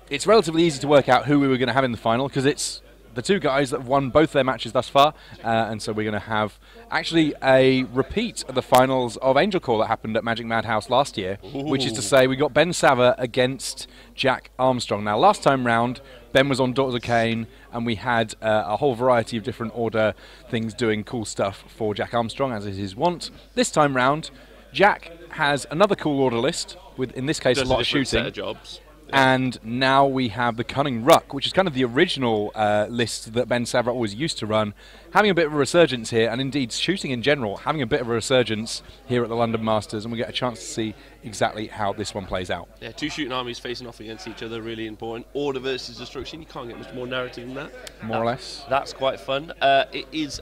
it's relatively easy to work out who we were going to have in the final because it's the two guys that have won both their matches thus far, and so we're going to have actually a repeat of the finals of Angel Call that happened at Magic Madhouse last year, which is to say we got Ben Sava against Jack Armstrong. Now, last time round, Ben was on Daughters of Cain, and we had a whole variety of different order things doing cool stuff for Jack Armstrong, as is his wont. This time round, Jack has another cool order list, with, in this case, a lot of shooting. Set of jobs. And now we have the Kunnin Rukk, which is kind of the original list that Ben Sava always used to run, having a bit of a resurgence here, and indeed shooting in general, having a bit of a resurgence here at the London Masters, and we get a chance to see exactly how this one plays out. Yeah, two shooting armies facing off against each other, really important. Order versus destruction, you can't get much more narrative than that. More or less. That's quite fun. It's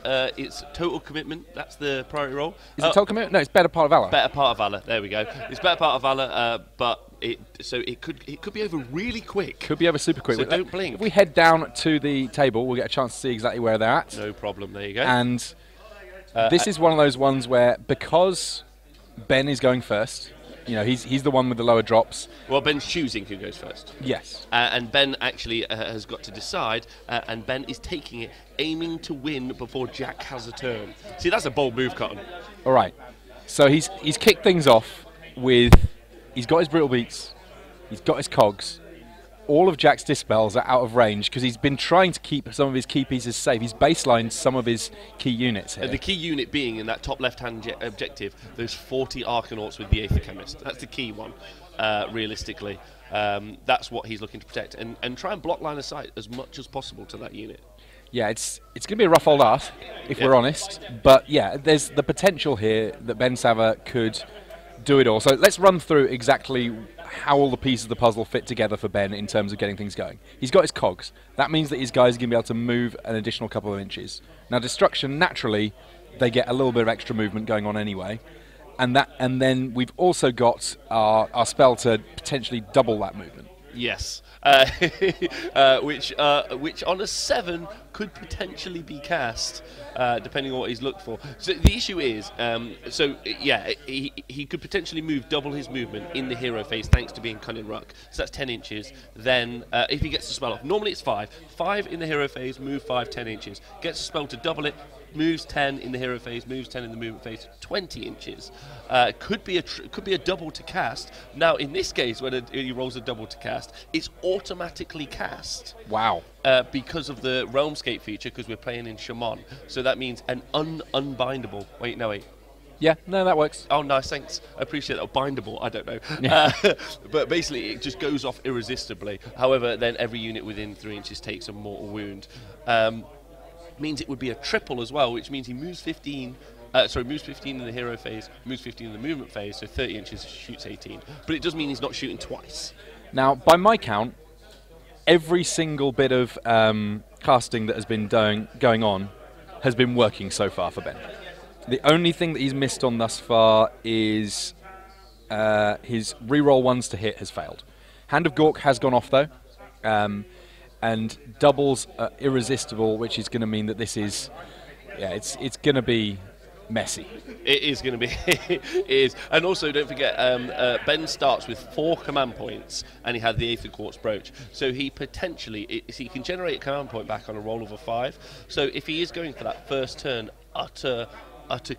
total commitment, that's the priority role. Is it total commitment? No, it's Better Part of Valor. Better Part of Valor, there we go. It's Better Part of Valor, but it could be over really quick. Could be over super quick. So don't blink. If we head down to the table, we'll get a chance to see exactly where they're at. No problem, there you go. And this is one of those ones where, because Ben is going first, you know, he's the one with the lower drops. Well, Ben's choosing who goes first. Yes. And Ben actually has got to decide, and Ben is taking it, aiming to win before Jack has a turn. See, that's a bold move, Cotton. All right. So he's kicked things off with, he's got his Brittle Beats, he's got his Cogs. All of Jack's Dispels are out of range because he's been trying to keep some of his key pieces safe. He's baselined some of his key units here. The key unit being in that top left-hand objective, those 40 Arcanauts with the Aether Chemist. That's the key one, realistically. That's what he's looking to protect. And try and block line of sight as much as possible to that unit. Yeah, it's going to be a rough old art, if we're honest. But yeah, there's the potential here that Ben Sava could do it all. So let's run through exactly how all the pieces of the puzzle fit together for Ben in terms of getting things going. He's got his Cogs. That means that his guys are going to be able to move an additional couple of inches. Now, Destruction, naturally, they get a little bit of extra movement going on anyway. And then we've also got our spell to potentially double that movement. Yes, which on a 7 could potentially be cast, depending on what he's looked for. So the issue is, he could potentially double his movement in the hero phase thanks to being Kunnin Rukk. So that's 10 inches. Then if he gets the spell off, normally it's 5. 5 in the hero phase, move 5, 10 inches. Gets a spell to double it, moves 10 in the hero phase, moves 10 in the movement phase, 20 inches. Could be a double to cast. Now, in this case, when he rolls a double to cast, it's automatically cast. Wow. Because of the Realmscape feature, because we're playing in Shaman. So that means an unbindable. Wait. Yeah, no, that works. Oh, nice, thanks. I appreciate that. Bindable, I don't know. Yeah. But basically, it just goes off irresistibly. However, then every unit within 3 inches takes a mortal wound. Means it would be a triple as well, which means he moves 15. Moves 15 in the hero phase, moves 15 in the movement phase, so 30 inches, shoots 18. But it does mean he's not shooting twice. Now, by my count, every single bit of casting that has been going on has been working so far for Ben. The only thing that he's missed on thus far is his reroll ones to hit has failed. Hand of Gork has gone off, though. And doubles are irresistible, which is going to mean that this is, it's going to be messy. It is going to be. It is. And also, don't forget, Ben starts with 4 command points, and he had the Aether Quartz Brooch. So he potentially, he can generate a command point back on a roll of a 5. So if he is going for that first turn, utter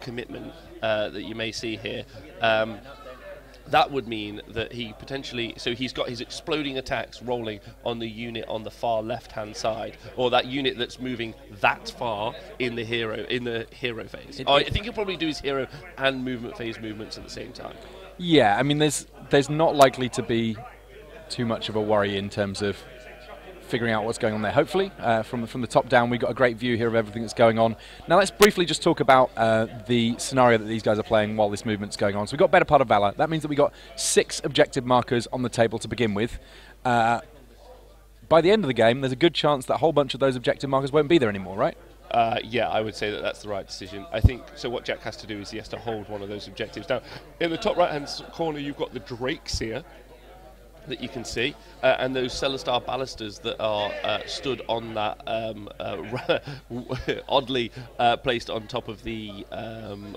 commitment that you may see here, that would mean that he potentially, so he's got his exploding attacks rolling on the unit on the far left-hand side, or that unit that's moving that far in the hero phase. I think he'll probably do his hero and movement phase movements at the same time. Yeah, I mean, there's not likely to be too much of a worry in terms of figuring out what's going on there. Hopefully, from the top down, we've got a great view here of everything that's going on. Now, let's briefly just talk about the scenario that these guys are playing while this movement's going on. So we've got Better Part of Valor. That means that we've got 6 objective markers on the table to begin with. By the end of the game, there's a good chance that a whole bunch of those objective markers won't be there anymore, right? Yeah, I would say that that's the right decision. I think, so what Jack has to do is he has to hold one of those objectives. Now, in the top right-hand corner, you've got the Drake Seer. that you can see, and those Celestar balusters that are stood on that oddly placed on top of the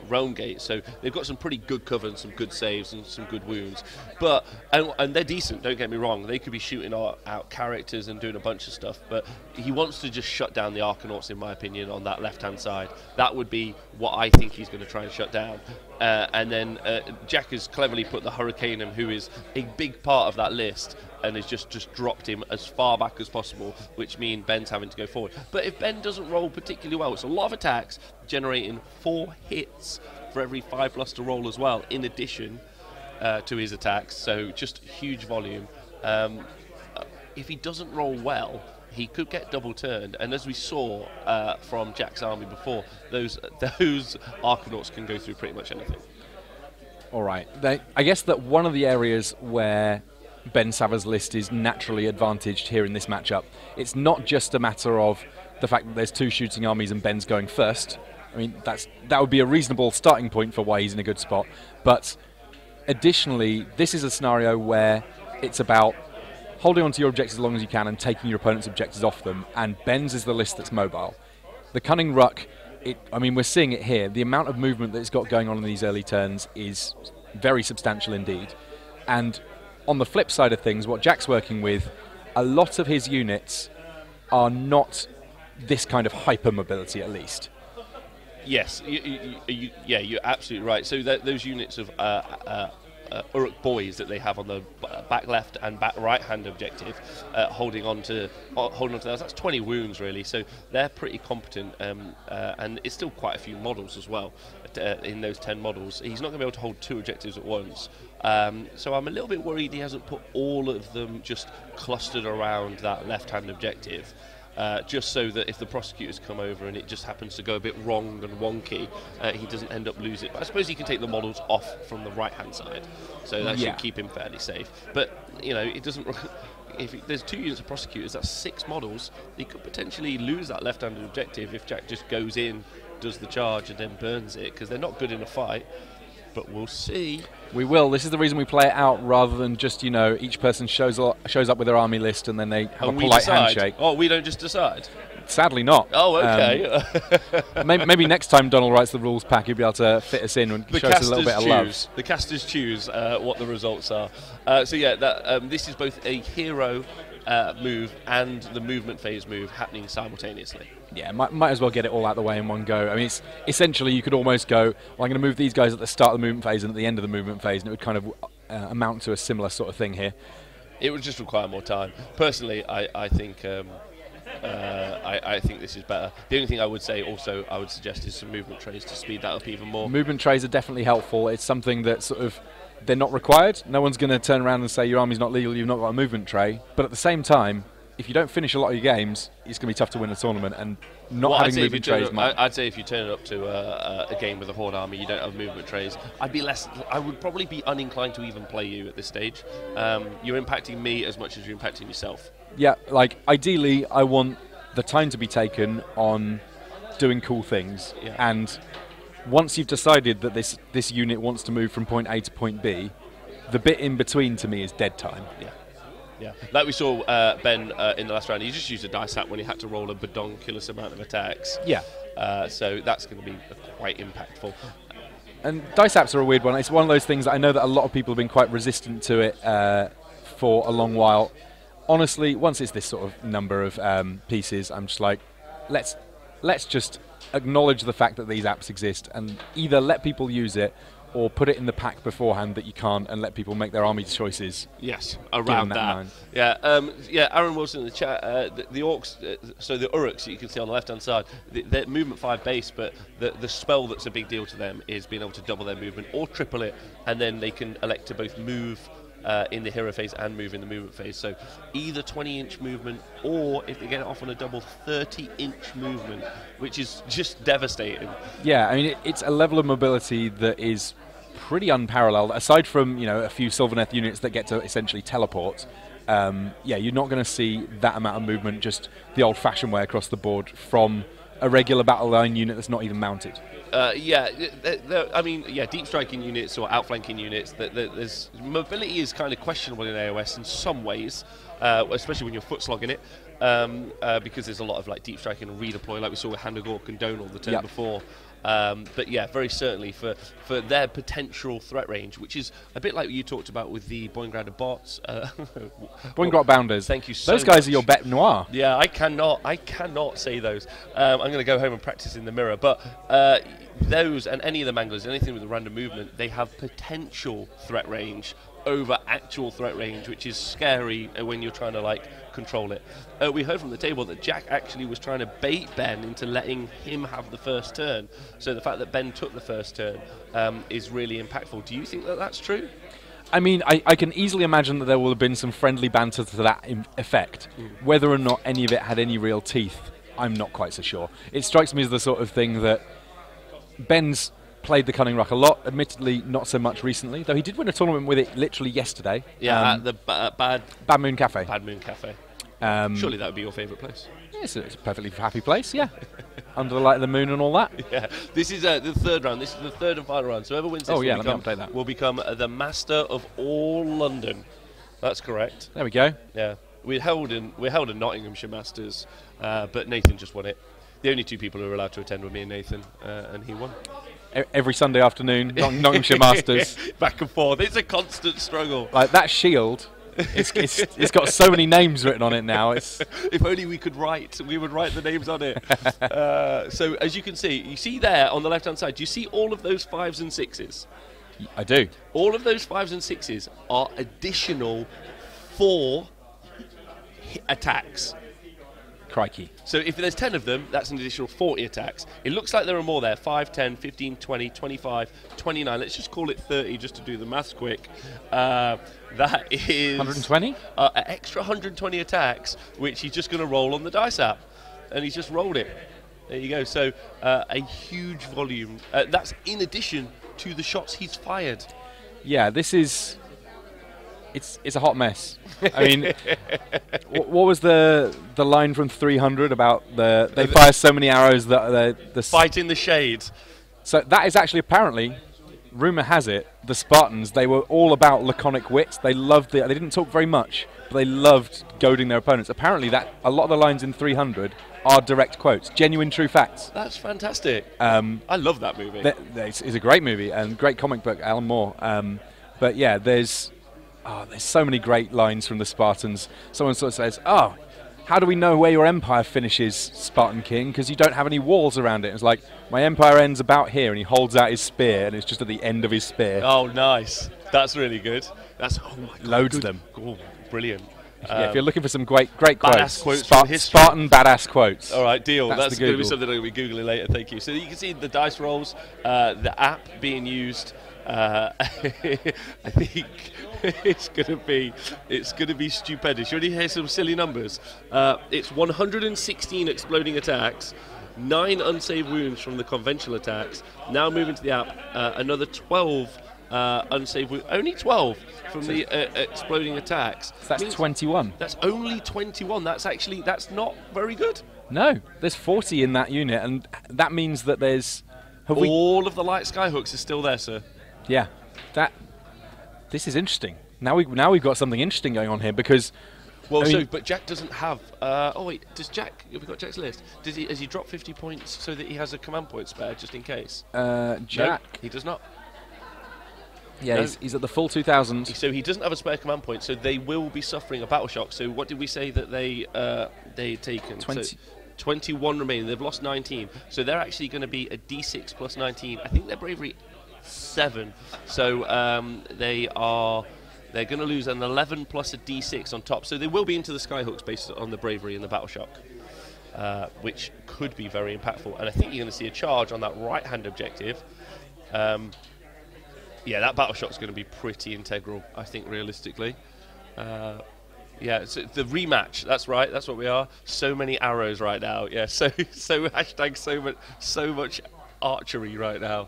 realm gate. So they've got some pretty good cover and some good saves and some good wounds. But and they're decent. Don't get me wrong. They could be shooting out characters and doing a bunch of stuff. But he wants to just shut down the Arcanauts, in my opinion, on that left-hand side. That would be what I think he's going to try and shut down. And then Jack has cleverly put the Hurricanum, who is a big part of that list, and has just dropped him as far back as possible, which means Ben's having to go forward. But if Ben doesn't roll particularly well, it's a lot of attacks, generating 4 hits for every 5 luster roll as well, in addition to his attacks, so just huge volume. If he doesn't roll well, he could get double turned, and as we saw from Jack's army before, those Arcanauts can go through pretty much anything. All right. I guess that one of the areas where Ben Sava's list is naturally advantaged here in this matchup, it's not just a matter of the fact that there's 2 shooting armies and Ben's going first. I mean, that would be a reasonable starting point for why he's in a good spot. But additionally, this is a scenario where it's about holding on to your objectives as long as you can and taking your opponent's objectives off them, and Ben's is the list that's mobile. The Kunnin Rukk, I mean, we're seeing it here. The amount of movement that it's got going on in these early turns is very substantial indeed. And on the flip side of things, what Jack's working with, a lot of his units are not this kind of hyper mobility, at least. Yes, you're absolutely right. So those units of Uruk boys that they have on the back left and back right hand objective, holding on to those. That's 20 wounds really, so they're pretty competent, and it's still quite a few models as well. In those 10 models, he's not going to be able to hold 2 objectives at once. So I'm a little bit worried he hasn't put all of them just clustered around that left hand objective. Just so that if the prosecutors come over and it just happens to go a bit wrong and wonky, he doesn't end up losing. But I suppose he can take the models off from the right-hand side, so that should keep him fairly safe. But, you know, it doesn't... If there's 2 units of prosecutors, that's 6 models. He could potentially lose that left-handed objective if Jack just goes in, does the charge, and then burns it, because they're not good in a fight. But we'll see. We will. This is the reason we play it out, rather than just, you know, each person shows up with their army list and then they have a polite handshake. Oh, we don't just decide? Sadly not. Oh, okay. Maybe next time Donald writes the rules pack, he'll be able to fit us in and show us a little bit of love. The casters choose what the results are. So yeah, this is both a hero move and the movement phase move happening simultaneously. Yeah, might as well get it all out of the way in one go. I mean, it's essentially you could almost go, well, I'm going to move these guys at the start of the movement phase and at the end of the movement phase, and it would kind of amount to a similar sort of thing here. It would just require more time. Personally, I think I think this is better. The only thing I would say also, I would suggest is some movement trays to speed that up even more. Movement trays are definitely helpful. It's something that sort of, they're not required. No one's going to turn around and say your army's not legal, you've not got a movement tray. But at the same time, if you don't finish a lot of your games, it's going to be tough to win a tournament, and not having movement trays. I'd say if you turn it up to a game with a Horde army, you don't have movement trays. I would probably be uninclined to even play you at this stage. You're impacting me as much as you're impacting yourself. Yeah, like ideally, I want the time to be taken on doing cool things, and once you've decided that this unit wants to move from point A to point B, the bit in between to me is dead time. Yeah, like we saw Ben in the last round, he just used a dice sap when he had to roll a bedonkulous amount of attacks. Yeah. So that's going to be quite impactful. And dice saps are a weird one. It's one of those things that I know that a lot of people have been quite resistant to it for a long while. Honestly, once it's this sort of number of pieces, I'm just like, let's just acknowledge the fact that these apps exist and either let people use it or put it in the pack beforehand that you can't, and let people make their army choices. Yes, around that. Yeah, Aaron Wilson in the chat. The orcs, so the Uruks that you can see on the left-hand side, they're movement 5 base, but the spell that's a big deal to them is being able to double their movement or triple it, and then they can elect to both move in the hero phase and move in the movement phase. So either 20-inch movement, or if they get it off on a double, 30-inch movement, which is just devastating. Yeah, I mean, it's a level of mobility that is pretty unparalleled. Aside from, you know, a few Sylvaneth units that get to essentially teleport, yeah, you're not going to see that amount of movement just the old-fashioned way across the board from a regular battle line unit that's not even mounted. I mean, deep striking units or outflanking units. There's mobility is kind of questionable in AOS in some ways, especially when you're foot slogging it, because there's a lot of like deep striking and redeploy, like we saw with Hand of Gork and Donal the turn before. But yeah, very certainly for their potential threat range, which is a bit like what you talked about with the Boingrader bots. Boingrot Bounders. Thank you so much. Those guys are your bête noire. Yeah, I cannot say those. I'm going to go home and practice in the mirror. But those and any of the manglers, anything with a random movement, they have potential threat range over actual threat range, which is scary when you're trying to like control it. We heard from the table that Jack actually was trying to bait Ben into letting him have the first turn. So the fact that Ben took the first turn is really impactful. Do you think that that's true? I mean, I can easily imagine that there will have been some friendly banter to that effect. Whether or not any of it had any real teeth, I'm not quite so sure. It strikes me as the sort of thing that Ben's played the Kunnin Rukk a lot, admittedly not so much recently, though he did win a tournament with it literally yesterday. Yeah, at the Bad Moon Cafe. Bad Moon Cafe. Surely that would be your favourite place. Yes, it's a perfectly happy place, yeah. Under the light of the moon and all that. Yeah, this is the third round. This is the third and final round. So whoever wins this will become the master of all London. That's correct. There we go. Yeah, we're held in Nottinghamshire Masters, but Nathan just won it. The only two people who were allowed to attend were me and Nathan, and he won. Every Sunday afternoon, Nottinghamshire Masters. Back and forth. It's a constant struggle. Like that shield, it's got so many names written on it now. If only we would write the names on it. So as you can see, you see there on the left-hand side, do you see all of those 5s and 6s? I do. All of those 5s and 6s are additional 4 attacks. Crikey. So if there's 10 of them, that's an additional 40 attacks. It looks like there are more there. 5, 10, 15, 20, 25, 29. Let's just call it 30 just to do the maths quick. That is 120? An extra 120 attacks, which he's just going to roll on the dice app. And he's just rolled it. There you go. So a huge volume. That's in addition to the shots he's fired. Yeah, this is... It's a hot mess. I mean, what was the line from 300 about they fire so many arrows that the fight in the shade? So that is actually apparently, rumor has it, the Spartans, they were all about laconic wits. They loved they didn't talk very much, but they loved goading their opponents. Apparently that a lot of the lines in 300 are direct quotes, genuine true facts. That's fantastic. I love that movie. It's a great movie and great comic book, Alan Moore. But yeah, there's so many great lines from the Spartans. Someone sort of says, how do we know where your empire finishes, Spartan King? Because you don't have any walls around it. It's like, my empire ends about here, and he holds out his spear, and it's just at the end of his spear. Oh, nice. That's really good. That's, oh my God. Loads of them. Oh, brilliant. If you're looking for some great quotes from history. Spartan badass quotes. All right, deal. That's going to be something I'm going to be Googling later. Thank you. So you can see the dice rolls, the app being used. I think it's gonna be stupendous. You already hear some silly numbers. It's 116 exploding attacks, 9 unsaved wounds from the conventional attacks. Now moving to the app, another 12 unsaved wounds. Only 12 from the exploding attacks. So that's 21. That's only 21. That's not very good. No, there's 40 in that unit, and that means that there's all of the light skyhooks are still there, sir. Yeah, this is interesting. Now we've got something interesting going on here because. But Jack doesn't have. Does Jack? Have we got Jack's list? Has he dropped 50 points so that he has a command point spare just in case? Jack, no, he does not. Yeah, no. He's at the full 2,000. So he doesn't have a spare command point. So they will be suffering a battle shock. So what did we say that they taken? 20. So 21 remaining. They've lost 19. So they're actually going to be a D6 plus 19. I think their bravery 7. So they're going to lose an 11 plus a D6 on top. So they will be into the skyhooks based on the bravery and the battle shock, which could be very impactful. And I think you're going to see a charge on that right hand objective. That battle shock's going to be pretty integral, I think, realistically. So the rematch. That's right. That's what we are. So many arrows right now. Yeah. So hashtag so much archery right now.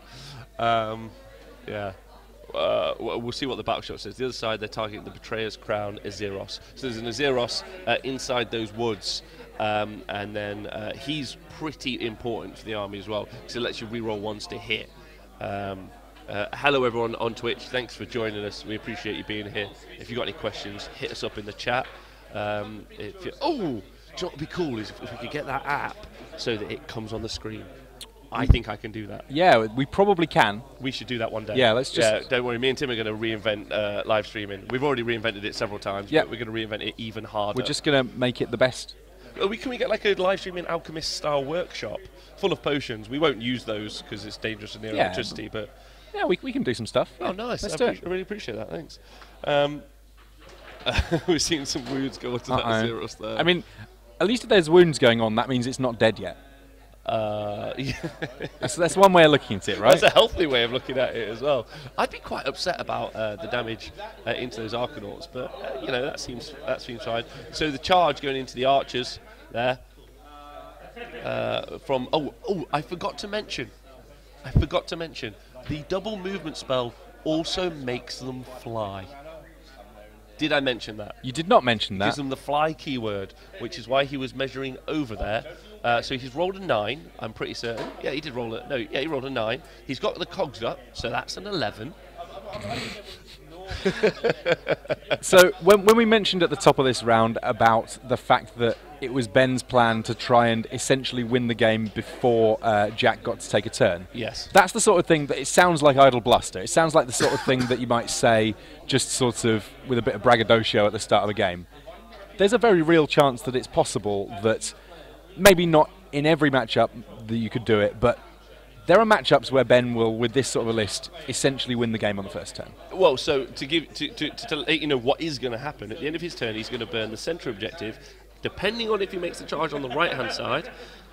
We'll see what the battle shot says. The other side, they're targeting the Betrayer's Crown, Azeros. So there's an Azeros inside those woods, and then he's pretty important for the army as well, because it lets you reroll ones to hit. Hello everyone on Twitch, thanks for joining us, we appreciate you being here. If you've got any questions, hit us up in the chat. Do you know what would be cool is if we could get that app so that it comes on the screen. I think I can do that. Yeah, we probably can. We should do that one day. Yeah, let's just... Yeah, don't worry, me and Tim are going to reinvent live streaming. We've already reinvented it several times, but we're going to reinvent it even harder. We're just going to make it the best. Can we get like a live streaming alchemist-style workshop full of potions? We won't use those because it's dangerous in the electricity, but... Yeah, we can do some stuff. Oh, nice. Let's do it. I really appreciate that, thanks. We're seeing some wounds go onto that Zeros there. I mean, at least if there's wounds going on, that means it's not dead yet. Yeah. That's one way of looking at it, right? That's a healthy way of looking at it as well. I'd be quite upset about the damage into those Arcanauts, but you know, that seems fine. So the charge going into the archers there. From I forgot to mention the double movement spell also makes them fly. Did I mention that? You did not mention that. Gives them the fly keyword, which is why he was measuring over there. So he's rolled a 9, I'm pretty certain. Yeah, he did roll he rolled a 9. He's got the cogs up, so that's an 11. So when we mentioned at the top of this round about the fact that it was Ben's plan to try and essentially win the game before Jack got to take a turn. Yes. That's the sort of thing that it sounds like idle bluster. It sounds like the sort of thing that you might say just sort of with a bit of braggadocio at the start of a game. There's a very real chance that it's possible that maybe not in every matchup that you could do it, but there are matchups where Ben will, with this sort of a list, essentially win the game on the first turn. Well, so to let you know what is going to happen, at the end of his turn, he's going to burn the centre objective. Depending on if he makes the charge on the right-hand side,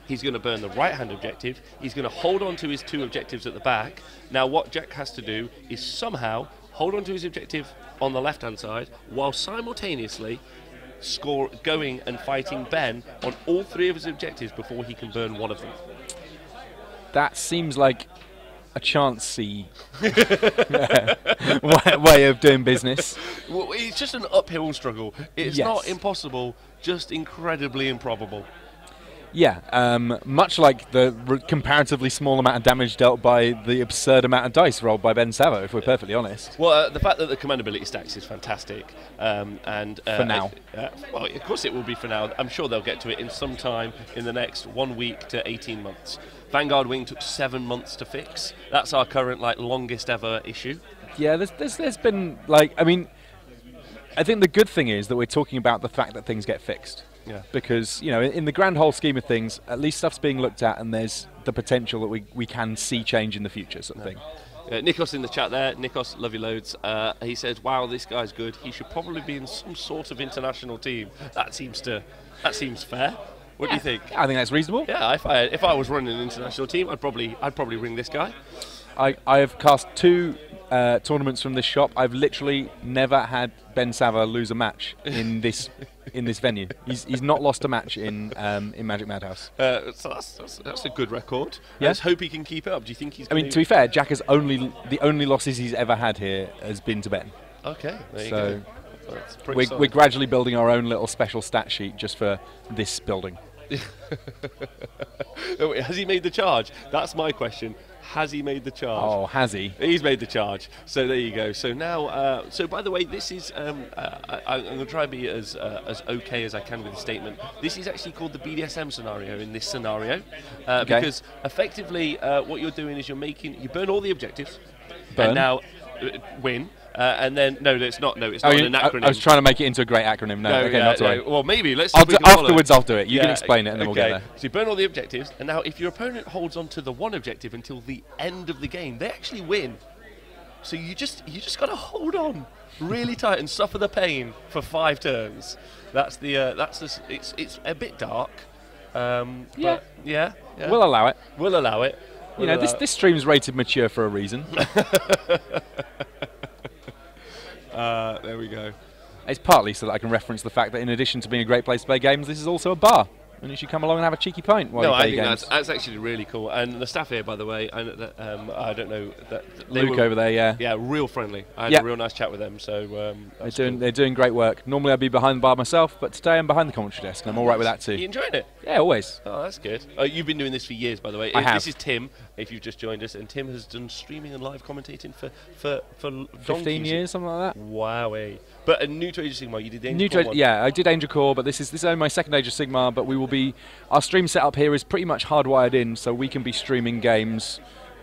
he's going to burn the right-hand objective. He's going to hold on to his 2 objectives at the back. Now, what Jack has to do is somehow hold on to his objective on the left-hand side, while simultaneously going and fighting Ben on all 3 of his objectives before he can burn one of them. That seems like a chancy way of doing business. Well, it's just an uphill struggle. It's not impossible, just incredibly improbable. Yeah, much like the comparatively small amount of damage dealt by the absurd amount of dice rolled by Ben Savo, if we're perfectly honest. Well, the fact that the command ability stacks is fantastic. For now. Well, of course it will be for now. I'm sure they'll get to it in some time in the next 1 week to 18 months. Vanguard Wing took 7 months to fix. That's our current longest ever issue. Yeah, there's been I mean, I think the good thing is that we're talking about the fact that things get fixed. Yeah. Because, you know, in the grand whole scheme of things, at least stuff's being looked at and there's the potential that we can see change in the future sort of thing. Nikos in the chat there. Nikos, love you loads. He says, wow, this guy's good. He should probably be in some sort of international team. That seems fair. What do you think? I think that's reasonable. Yeah, if I was running an international team, I'd probably ring this guy. I have cast 2 tournaments from this shop. I've literally never had Ben Sava lose a match in this venue. He's not lost a match in Magic Madhouse. So that's a good record. Yeah? Let's hope he can keep it up. Do you think he's? I mean, to be fair, Jack has the only losses he's ever had here has been to Ben. Okay, there you go. We're gradually building our own little special stat sheet just for this building. Has he made the charge? That's my question. Has he made the charge? Oh, has he? He's made the charge. So there you go. So now, so by the way, this is, I'm going to try and be as okay as I can with the statement. This is actually called the BDSM scenario in this scenario. Because effectively what you're doing is you burn all the objectives. And now win. And then it's not an acronym. I was trying to make it into a great acronym. No, okay, not to worry. Well, maybe let's. Afterwards, I'll do it. You can explain it, and then we'll get there. So you burn all the objectives, and now if your opponent holds on to the one objective until the end of the game, they actually win. So you just got to hold on really tight and suffer the pain for 5 turns. It's a bit dark. But yeah. We'll allow it. We'll allow it. You know, this stream's rated mature for a reason. There we go. It's partly so that I can reference the fact that in addition to being a great place to play games, this is also a bar. and you should come along and have a cheeky pint while No, you play I think games. that's actually really cool. And the staff here, by the way, I don't know that they Luke were, over there, yeah. Yeah, real friendly. I had Yeah. a real nice chat with them. So They're doing great work. Normally I'd be behind the bar myself, but today I'm behind the commentary desk, and I'm all right with that too. You enjoying it? Yeah, always. Oh, that's good. You've been doing this for years, by the way. I have. This is Tim, if you've just joined us, and Tim has done streaming and live commentating for 15 years, something like that. Wowee. But new to Age of Sigmar, you did the New Angel to, one. yeah, I did Angel Core, but this is only my second Age of Sigmar. But we will be, our stream setup here is pretty much hardwired in, so we can be streaming games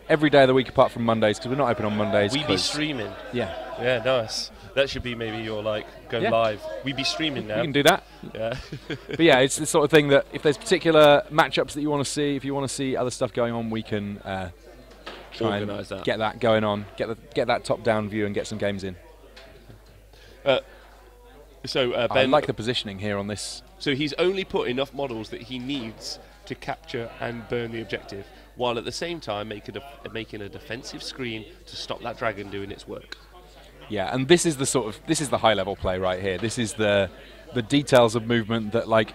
every day of the week apart from Mondays, because we're not open on Mondays. We be streaming. Yeah. Yeah, nice. That should be maybe your go live. We be streaming now. We can do that. Yeah. But yeah, it's the sort of thing that if there's particular matchups that you want to see, if you want to see other stuff going on, we can try and organise that. get that going on, get that top-down view and get some games in. Ben, I like the positioning here on this. So he's only put enough models that he needs to capture and burn the objective, while at the same time making a defensive screen to stop that dragon doing its work. Yeah, and this is the high-level play right here. This is the details of movement that, like,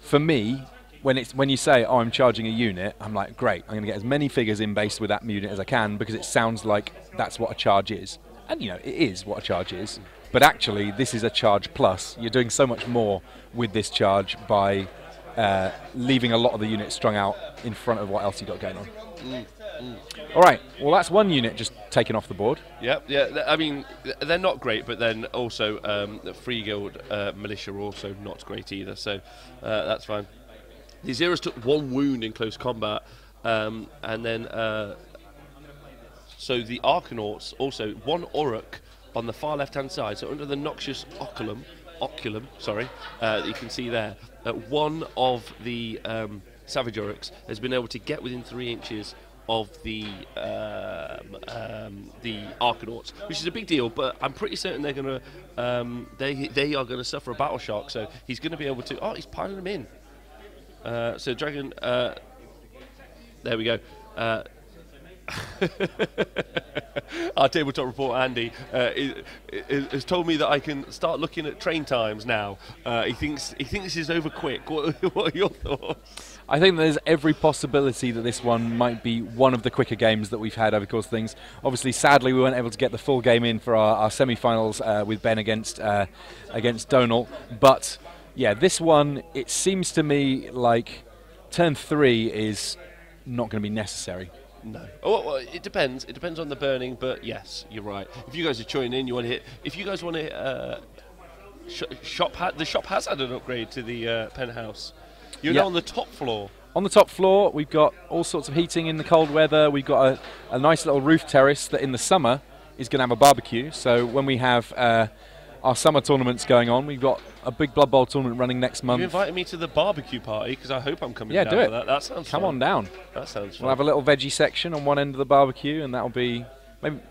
for me, when you say, oh, I'm charging a unit, I'm like, great, I'm going to get as many figures in base with that unit as I can, because it sounds like that's what a charge is. And, you know, it is what a charge is. But actually, this is a charge plus. You're doing so much more with this charge by leaving a lot of the units strung out in front of what else you got going on. All right, well, that's one unit just taken off the board. Yep, yeah. I mean, they're not great, but then also the Free Guild militia are also not great either. So that's fine. The Zeros took one wound in close combat, and then so the Arcanauts also one Uruk on the far left-hand side. So under the noxious oculum, that you can see there, one of the Savage Uruks has been able to get within 3 inches of the Arcanauts, which is a big deal. But I'm pretty certain they're going to they are going to suffer a battle shock. So he's going to be able to. Oh, he's piling them in. So Dragon. There we go. Our tabletop reporter Andy has told me that I can start looking at train times now. He thinks this is over quick. What are your thoughts? I think there's every possibility that this one might be one of the quicker games that we've had over the course of things. Obviously, sadly, we weren't able to get the full game in for our semi-finals with Ben against Donal. But yeah, this one, it seems to me like turn 3 is not going to be necessary. No. Oh, well, it depends. It depends on the burning, but yes, you're right. If you guys are joining in, you want to hit. If you guys want to hit, the shop has had an upgrade to the penthouse. You're now on the top floor. On the top floor, we've got all sorts of heating in the cold weather. We've got a nice little roof terrace that in the summer is going to have a barbecue. So when we have our summer tournaments going on, we've got a big Blood Bowl tournament running next month. You invited me to the barbecue party because I hope I'm coming down for that. That sounds fun. Come on down. That sounds fun. We'll have a little veggie section on one end of the barbecue, and that'll be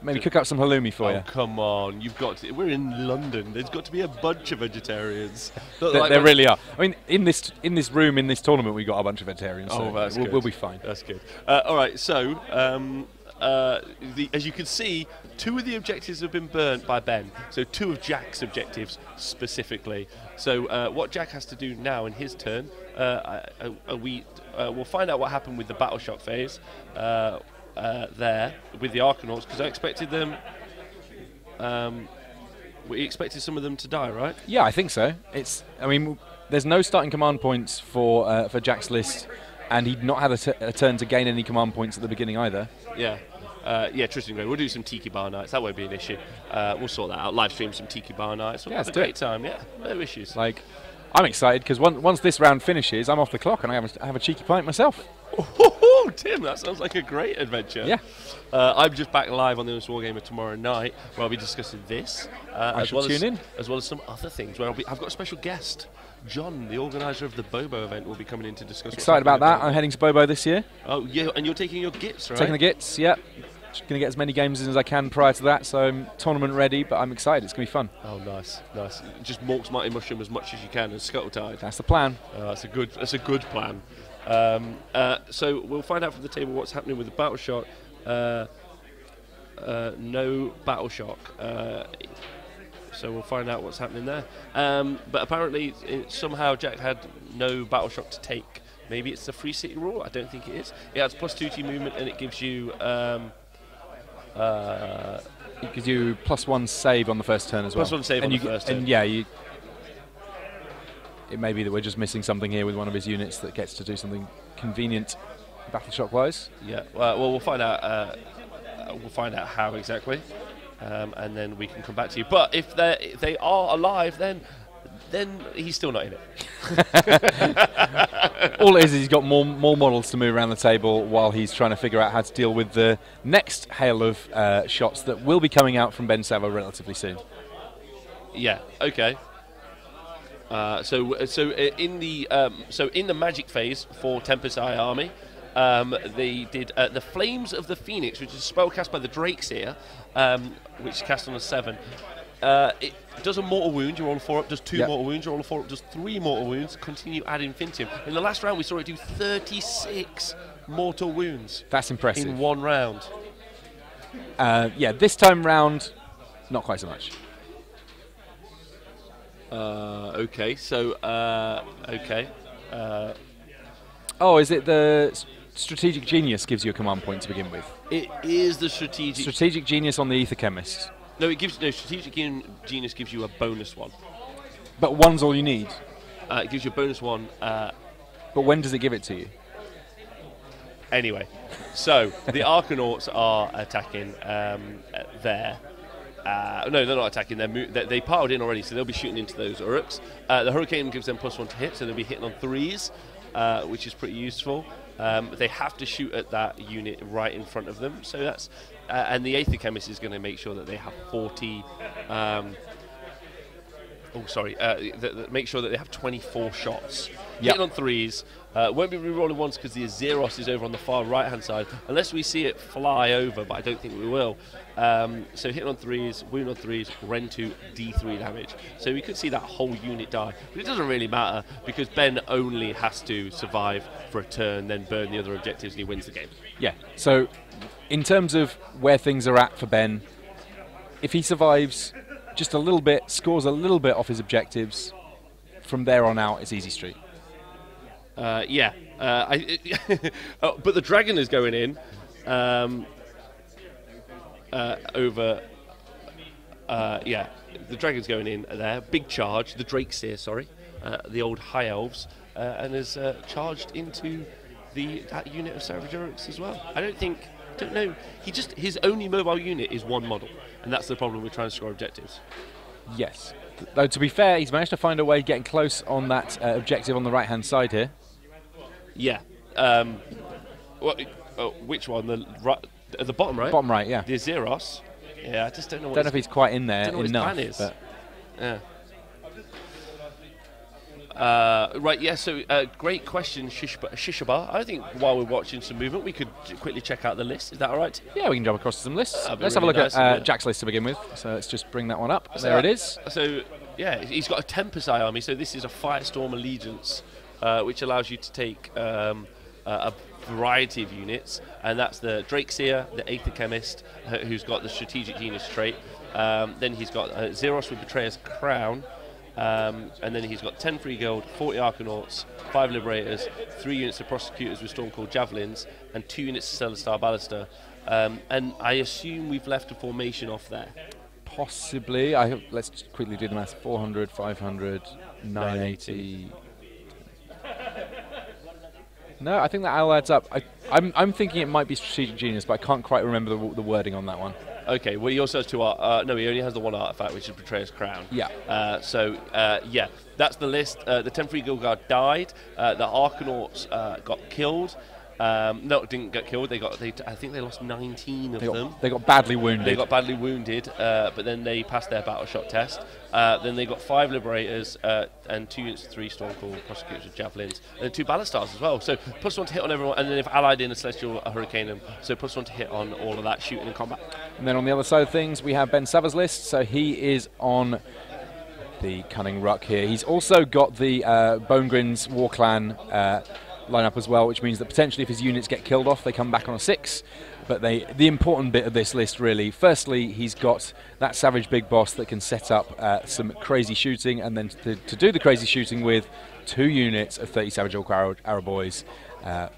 maybe cook up some halloumi for you. Oh, come on. You've got to, we're in London. There's got to be a bunch of vegetarians. There really are. I mean, in this room, in this tournament, we've got a bunch of vegetarians, so that's good. We'll be fine. That's good. All right, so as you can see, 2 of the objectives have been burnt by Ben. So 2 of Jack's objectives specifically. So what Jack has to do now in his turn, we'll find out what happened with the battle shock phase there with the Arcanauts, because I expected them. We expected some of them to die, right? Yeah, I think so. I mean, there's no starting command points for Jack's list, and he'd not had a turn to gain any command points at the beginning either. Yeah. Tristan Gray. We'll do some Tiki Bar nights. That won't be an issue. We'll sort that out. Live stream some Tiki Bar nights. We'll have a great time. Yeah, no issues. Like, I'm excited because once this round finishes, I'm off the clock and I have a cheeky pint myself. Oh, Tim, that sounds like a great adventure. Yeah. I'm just back live on the TheHonestWargamer tomorrow night, where I'll be discussing this. I shall tune in. As well as some other things. Where I've got a special guest. John, the organiser of the Bobo event, will be coming in to discuss. Excited about that. I'm heading to Bobo this year. Oh, yeah, and you're taking your gits, right? Taking the gits, yeah. Just going to get as many games in as I can prior to that, so I'm tournament ready, but I'm excited. It's going to be fun. Oh, nice. Just Mork's Mighty Mushroom as much as you can and Scuttle Tide. That's the plan. That's a good plan. So we'll find out from the table what's happening with the battle shock. No battle shock. So we'll find out what's happening there. But apparently, somehow Jack had no battle shock to take. Maybe it's the free city rule. I don't think it is. It has +2 to movement, and it gives you. It gives you +1 save on the first turn as well. +1 save on the first turn. And yeah, it may be that we're just missing something here with one of his units that gets to do something convenient, battle shock wise. Yeah. Well, we'll find out. We'll find out how exactly, and then we can come back to you. But if they are alive, then he's still not in it. All it is he's got more models to move around the table while he's trying to figure out how to deal with the next hail of shots that will be coming out from Ben Sava relatively soon. Yeah. Okay. So in the magic phase for Tempest Eye Army, they did the Flames of the Phoenix, which is a spell cast by the Drakeseer, which is cast on a 7. It does a mortal wound, you roll a 4 up, does 2 mortal wounds, you roll a 4 up, does 3 mortal wounds, continue ad infinitum. In the last round we saw it do 36 mortal wounds. That's impressive. In one round. Yeah, this time round, not quite so much. Okay, so, okay. Oh, is it the Strategic Genius gives you a command point to begin with? It is the Strategic Genius on the Ether Chemist. No, Strategic Genius gives you a bonus 1. But 1's all you need? It gives you a bonus 1. But when does it give it to you? Anyway, so the Arcanauts are attacking there. No, they're not attacking. They piled in already, so they'll be shooting into those Uruks. The Hurricane gives them +1 to hit, so they'll be hitting on 3s, which is pretty useful. They have to shoot at that unit right in front of them, so that's and the Aether Chemist is going to make sure that they have 40. Make sure that they have 24 shots. Yep. Hitting on 3s. Won't be re-rolling once because the Azeros is over on the far right-hand side, unless we see it fly over, but I don't think we will. So hitting on 3s, wound on 3s, Ren 2, D3 damage. So we could see that whole unit die. But it doesn't really matter because Ben only has to survive for a turn, then burn the other objectives, and he wins the game. Yeah, so in terms of where things are at for Ben, if he survives just a little bit, scores a little bit off his objectives, from there on out, it's easy street. Yeah. But the dragon is going in over... yeah, the dragon's going in there. Big charge. The Drakeseer, sorry. The old High Elves. And is charged into that unit of Savage Uruks as well. Don't know. His only mobile unit is 1 model. And that's the problem with trying to score objectives. Yes. Though, to be fair, he's managed to find a way getting close on that objective on the right-hand side here. Yeah. Which one? At the bottom right? Bottom right, yeah. The Azeros. Yeah, I just don't know what Don't know if he's quite in there enough. enough. His plan is. Yeah. Right, yeah, so great question, Shishabar. I think while we're watching some movement, we could quickly check out the list. Is that all right? Yeah, we can jump across to some lists. Let's have a really look nice, at Jack's list to begin with. So let's just bring that one up. There it is. So, yeah, he's got a Tempest Eye army, so this is a Firestorm Allegiance, which allows you to take a variety of units, and that's the Drakeseer, the Aether Chemist, who's got the Strategic Genius trait. Then he's got Zeros with Betrayer's Crown, and then he's got 10 Free Guild, 40 Arcanauts, 5 Liberators, 3 units of Prosecutors with Stormcall Javelins, and 2 units of Stellar Star Ballista. And I assume we've left a formation off there. Possibly. Let's quickly do the math. 400, 500, 980. No, I think that all adds up. I'm thinking it might be Strategic Genius, but I can't quite remember the wording on that one. Okay, well, he also has 2 no, he only has the 1 artifact, which is Betrayer's Crown. Yeah. Yeah, that's the list. The 10 Free Guild Guard died. The Arcanauts got killed. No, didn't get killed. I think they lost 19 of them. They got badly wounded. They got badly wounded, but then they passed their battle shot test. Then they got 5 Liberators and 2 units of 3 Stormcall Prosecutors with Javelins, and then 2 Ballistars as well. So +1 to hit on everyone, and then if allied in a Celestial Hurricane, so +1 to hit on all of that shooting and combat. And then on the other side of things, we have Ben Sava's list. So he is on the Kunnin Rukk here. He's also got the Bonegrin's War Clan lineup as well, which means that potentially if his units get killed off, they come back on a 6. But the important bit of this list, really, firstly, he's got that Savage Big Boss that can set up some crazy shooting, and then to do the crazy shooting with 2 units of 30 Savage Orc Arrow Boys.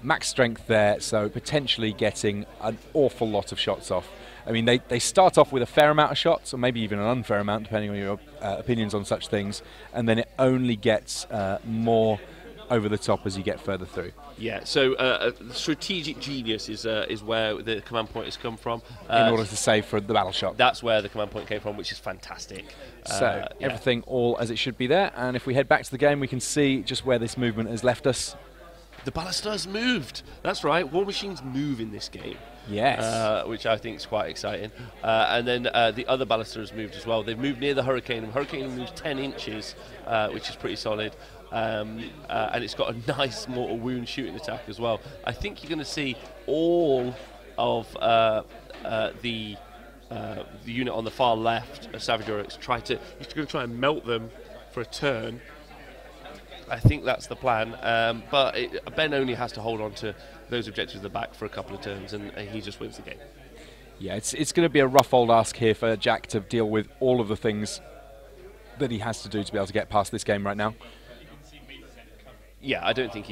Max strength there, so potentially getting an awful lot of shots off. I mean, they start off with a fair amount of shots, or maybe even an unfair amount, depending on your opinions on such things, and then it only gets more over the top as you get further through. Yeah, so strategic genius is where the command point has come from. In order to save for the battle shot. That's where the command point came from, which is fantastic. So everything all as it should be there, and if we head back to the game, we can see just where this movement has left us. The ballista's moved. That's right, War Machines move in this game. Yes. Which I think is quite exciting. And then the other ballista has moved as well. They've moved near the Hurricane. Hurricane moves 10 inches, which is pretty solid. And it's got a nice mortal wound shooting attack as well. I think you're going to see all of the unit on the far left of Savage Orcs he's going to try and melt them for a turn. I think that's the plan, but Ben only has to hold on to those objectives at the back for a couple of turns, and he just wins the game. Yeah, it's going to be a rough old ask here for Jack to deal with all of the things that he has to do to be able to get past this game right now. Yeah, I think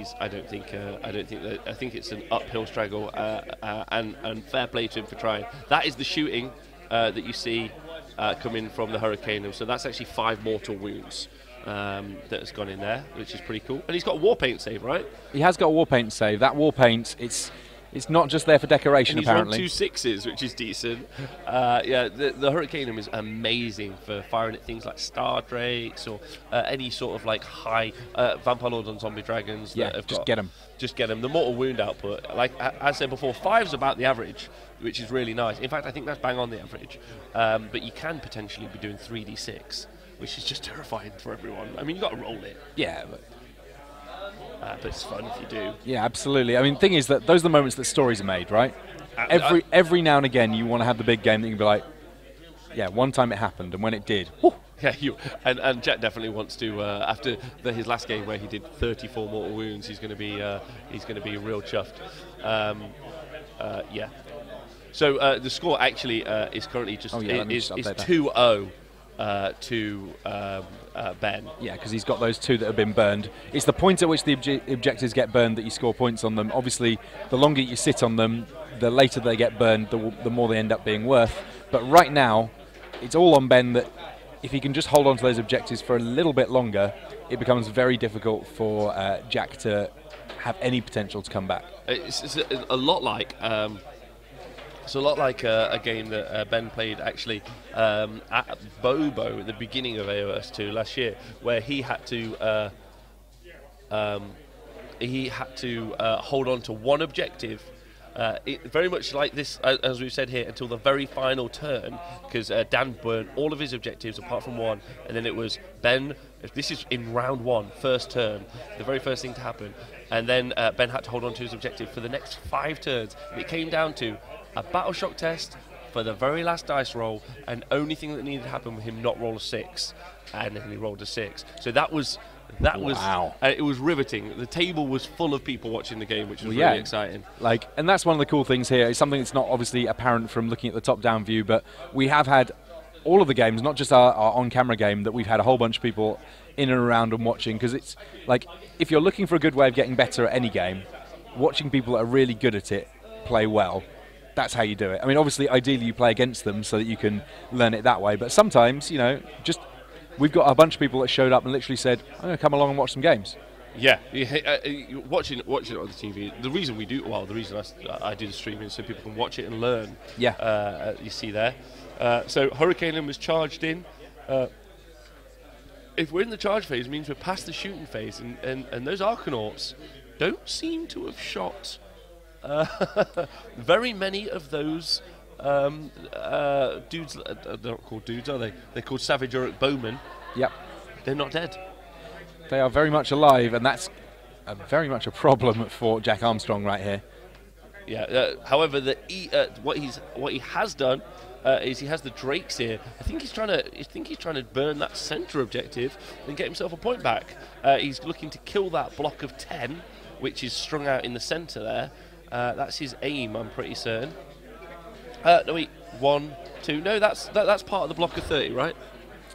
it's an uphill struggle, and fair play to him for trying. That is the shooting that you see coming from the Hurricane, so that's actually 5 mortal wounds. That has gone in there, which is pretty cool. And he's got a war paint save, right? He has got a war paint save. That war paint, it's not just there for decoration, and apparently. He's run 2 6s, which is decent. Yeah, the Hurricanum is amazing for firing at things like Star Drakes or any sort of like high Vampire Lords on Zombie Dragons. Yeah, just get them. Just get them. The mortal wound output, like as I said before, 5's about the average, which is really nice. In fact, I think that's bang on the average. But you can potentially be doing 3d6. Which is just terrifying for everyone. I mean, you've got to roll it. Yeah, but it's fun if you do. Yeah, absolutely. I mean, the thing is that those are the moments that stories are made, right? Every now and again, you want to have the big game that you can be like, yeah, one time it happened, and when it did, whoo. Yeah, and Jack definitely wants to. After his last game where he did 34 mortal wounds, he's going to be real chuffed. Yeah. So the score actually is currently just is 2-0. To Ben. Yeah, because he's got those 2 that have been burned. It's the point at which the objectives get burned that you score points on them. Obviously, the longer you sit on them, the later they get burned, the more they end up being worth. But right now, it's all on Ben that if he can just hold on to those objectives for a little bit longer, it becomes very difficult for Jack to have any potential to come back. It's a lot like... It's a lot like a game that Ben played actually at Bobo at the beginning of AOS 2 last year, where he had to hold on to one objective. Very much like this, as we've said here, until the very final turn, because Dan burned all of his objectives apart from one, and then it was Ben. This is in round 1, first turn, the very first thing to happen, and then Ben had to hold on to his objective for the next 5 turns. And it came down to a battle shock test for the very last dice roll, and only thing that needed to happen was him not roll a 6, and then he rolled a 6. So that was wow. It was riveting. The table was full of people watching the game, which was really exciting. And that's one of the cool things here. It's something that's not obviously apparent from looking at the top-down view, but we have had all of the games, not just our on-camera game, that we've had a whole bunch of people in and around and watching, because it's like, if you're looking for a good way of getting better at any game, watching people that are really good at it play well, that's how you do it. I mean, obviously, ideally you play against them so that you can learn it that way, but sometimes, we've got a bunch of people that showed up and literally said, I'm going to come along and watch some games. Yeah, watching it on the TV. The reason we do, the reason I do the streaming is so people can watch it and learn. Yeah. You see there. So Hurricane was charged in. If we're in the charge phase, it means we're past the shooting phase, and those Arcanauts don't seem to have shot very many of those dudes. They're not called dudes, are they? They're called Savage Orc Bowmen. Yep. They're not dead. They are very much alive, and that's very much a problem for Jack Armstrong right here. Yeah. However, what he has done is he has the Drakes here. I think he's trying to burn that centre objective and get himself a point back. He's looking to kill that block of 10, which is strung out in the centre there. That's his aim, I'm pretty certain. No, wait, 1, 2. No, that's part of the block of 30, right?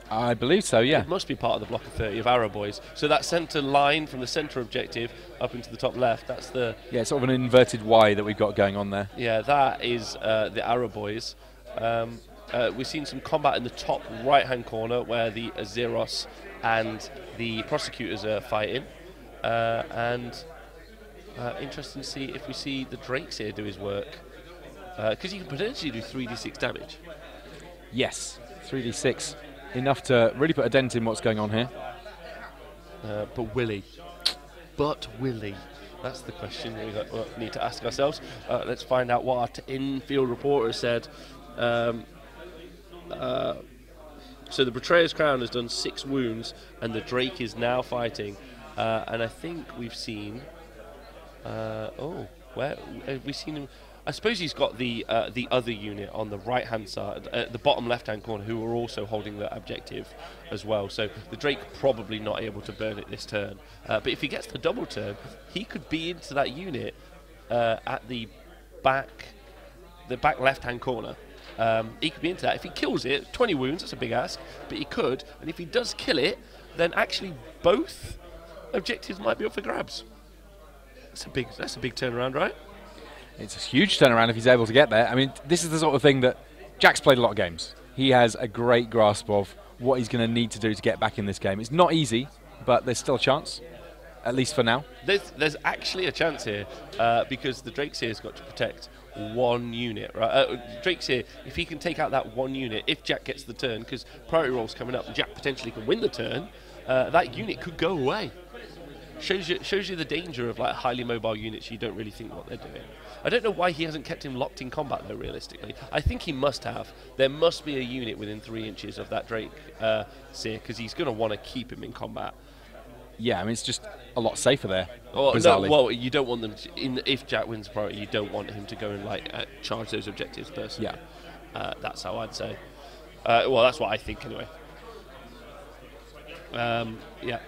I believe so, yeah. It must be part of the block of 30 of Arrow Boys. So that centre line from the centre objective up into the top left, that's the... Yeah, it's sort of an inverted Y that we've got going on there. Yeah, that is the Arrow Boys. We've seen some combat in the top right-hand corner where the Azeros and the Prosecutors are fighting. Interesting to see if we see the Drakes here do his work. Because he can potentially do 3d6 damage. Yes, 3d6. Enough to really put a dent in what's going on here. But will he? That's the question we need to ask ourselves. Let's find out what our in-field reporter said. So the Betrayer's Crown has done 6 wounds, and the Drake is now fighting. And I think we've seen... where have we seen him? I suppose he's got the other unit on the right-hand side, the bottom left-hand corner, who are also holding the objective as well. So the Drake probably not able to burn it this turn. But if he gets the double turn, he could be into that unit at the back left-hand corner. He could be into that. If he kills it, 20 wounds, that's a big ask, but he could. And if he does kill it, then actually both objectives might be up for grabs. That's a big turnaround, right? It's a huge turnaround if he's able to get there. I mean, this is the sort of thing that Jack's played a lot of games. He has a great grasp of what he's going to need to do to get back in this game. It's not easy, but there's still a chance, at least for now. There's actually a chance here because the Drake's here has got to protect one unit, right? Drake's here, if he can take out that one unit, if Jack gets the turn, because priority roll's coming up and Jack potentially can win the turn, that unit could go away. Shows you the danger of like highly mobile units. You don't really think what they're doing. I don't know why he hasn't kept him locked in combat though. Realistically, I think he must have. There must be a unit within 3 inches of that Drake Seer, because he's going to want to keep him in combat. Yeah, I mean it's just a lot safer there. No, well, you don't want them to, if Jack wins priority, you don't want him to go and like charge those objectives personally. Yeah, that's how I'd say. Well, that's what I think anyway. Yeah.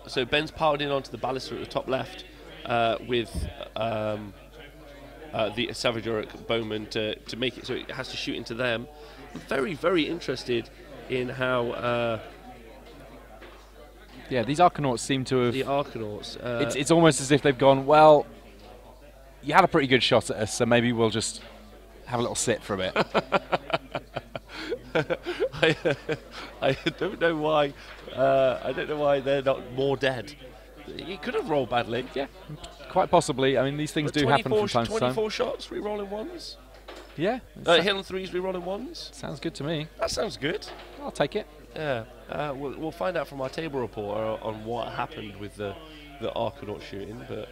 So Ben's powered in onto the ballista at the top left with the Savage Uruk Bowman to make it so it has to shoot into them. I'm very, very interested in how... yeah, these Arcanauts seem to have... The Arcanauts... it's almost as if they've gone, well, you had a pretty good shot at us, so maybe we'll just have a little sit for a bit. I don't know why. I don't know why they're not more dead. He could have rolled badly. Yeah, quite possibly. I mean, these things do happen from time to time. 24 shots, re-rolling ones. Yeah. Hit on 3s, re-rolling ones. Sounds good to me. That sounds good. I'll take it. Yeah. We'll find out from our table report on what happened with the Arcanaut shooting, but.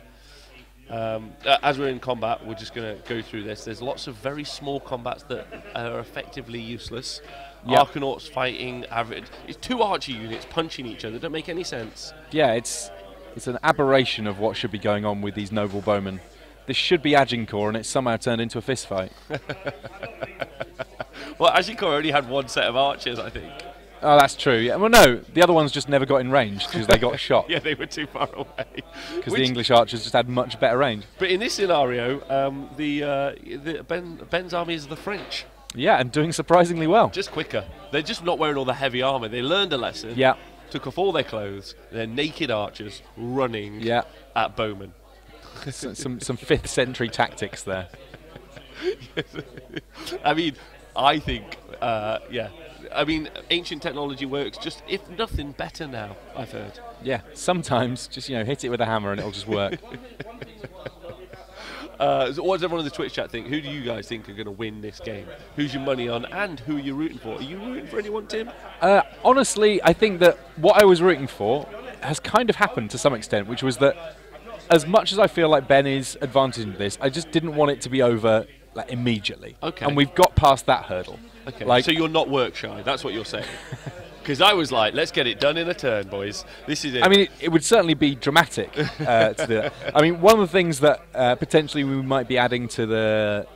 As we're in combat, we're just going to go through this. There's lots of very small combats that are effectively useless. Yep. Arcanauts fighting average. It's 2 archer units punching each other. Don't make any sense. Yeah, it's an aberration of what should be going on with these noble bowmen. This should be Agincourt, and it's somehow turned into a fist fight. Well, Agincourt only had 1 set of archers, I think. Oh, that's true. Yeah. Well, no, the other ones just never got in range because they got shot. Yeah, they were too far away. Because the English archers just had much better range. But in this scenario, Ben's army is the French. Yeah, and doing surprisingly well. Just quicker. They're just not wearing all the heavy armour. They learned a lesson. Yeah. Took off all their clothes. They're naked archers running at bowmen. some 5th century tactics there. I mean, I think, yeah. I mean, ancient technology works just, if nothing, better now, I've heard. Yeah, sometimes just, hit it with a hammer and it'll just work. So what does everyone in the Twitch chat think? Who do you guys think are going to win this game? Who's your money on, and who are you rooting for? Are you rooting for anyone, Tim? Honestly, I think that what I was rooting for has kind of happened to some extent, which was that as much as I feel like Ben is advantaging this, I just didn't want it to be over immediately. Okay. And we've got past that hurdle. Okay. So you're not work shy, that's what you're saying. Because I was like, let's get it done in a turn, boys. This is it. I mean, it would certainly be dramatic to do that. I mean, one of the things that potentially we might be adding to the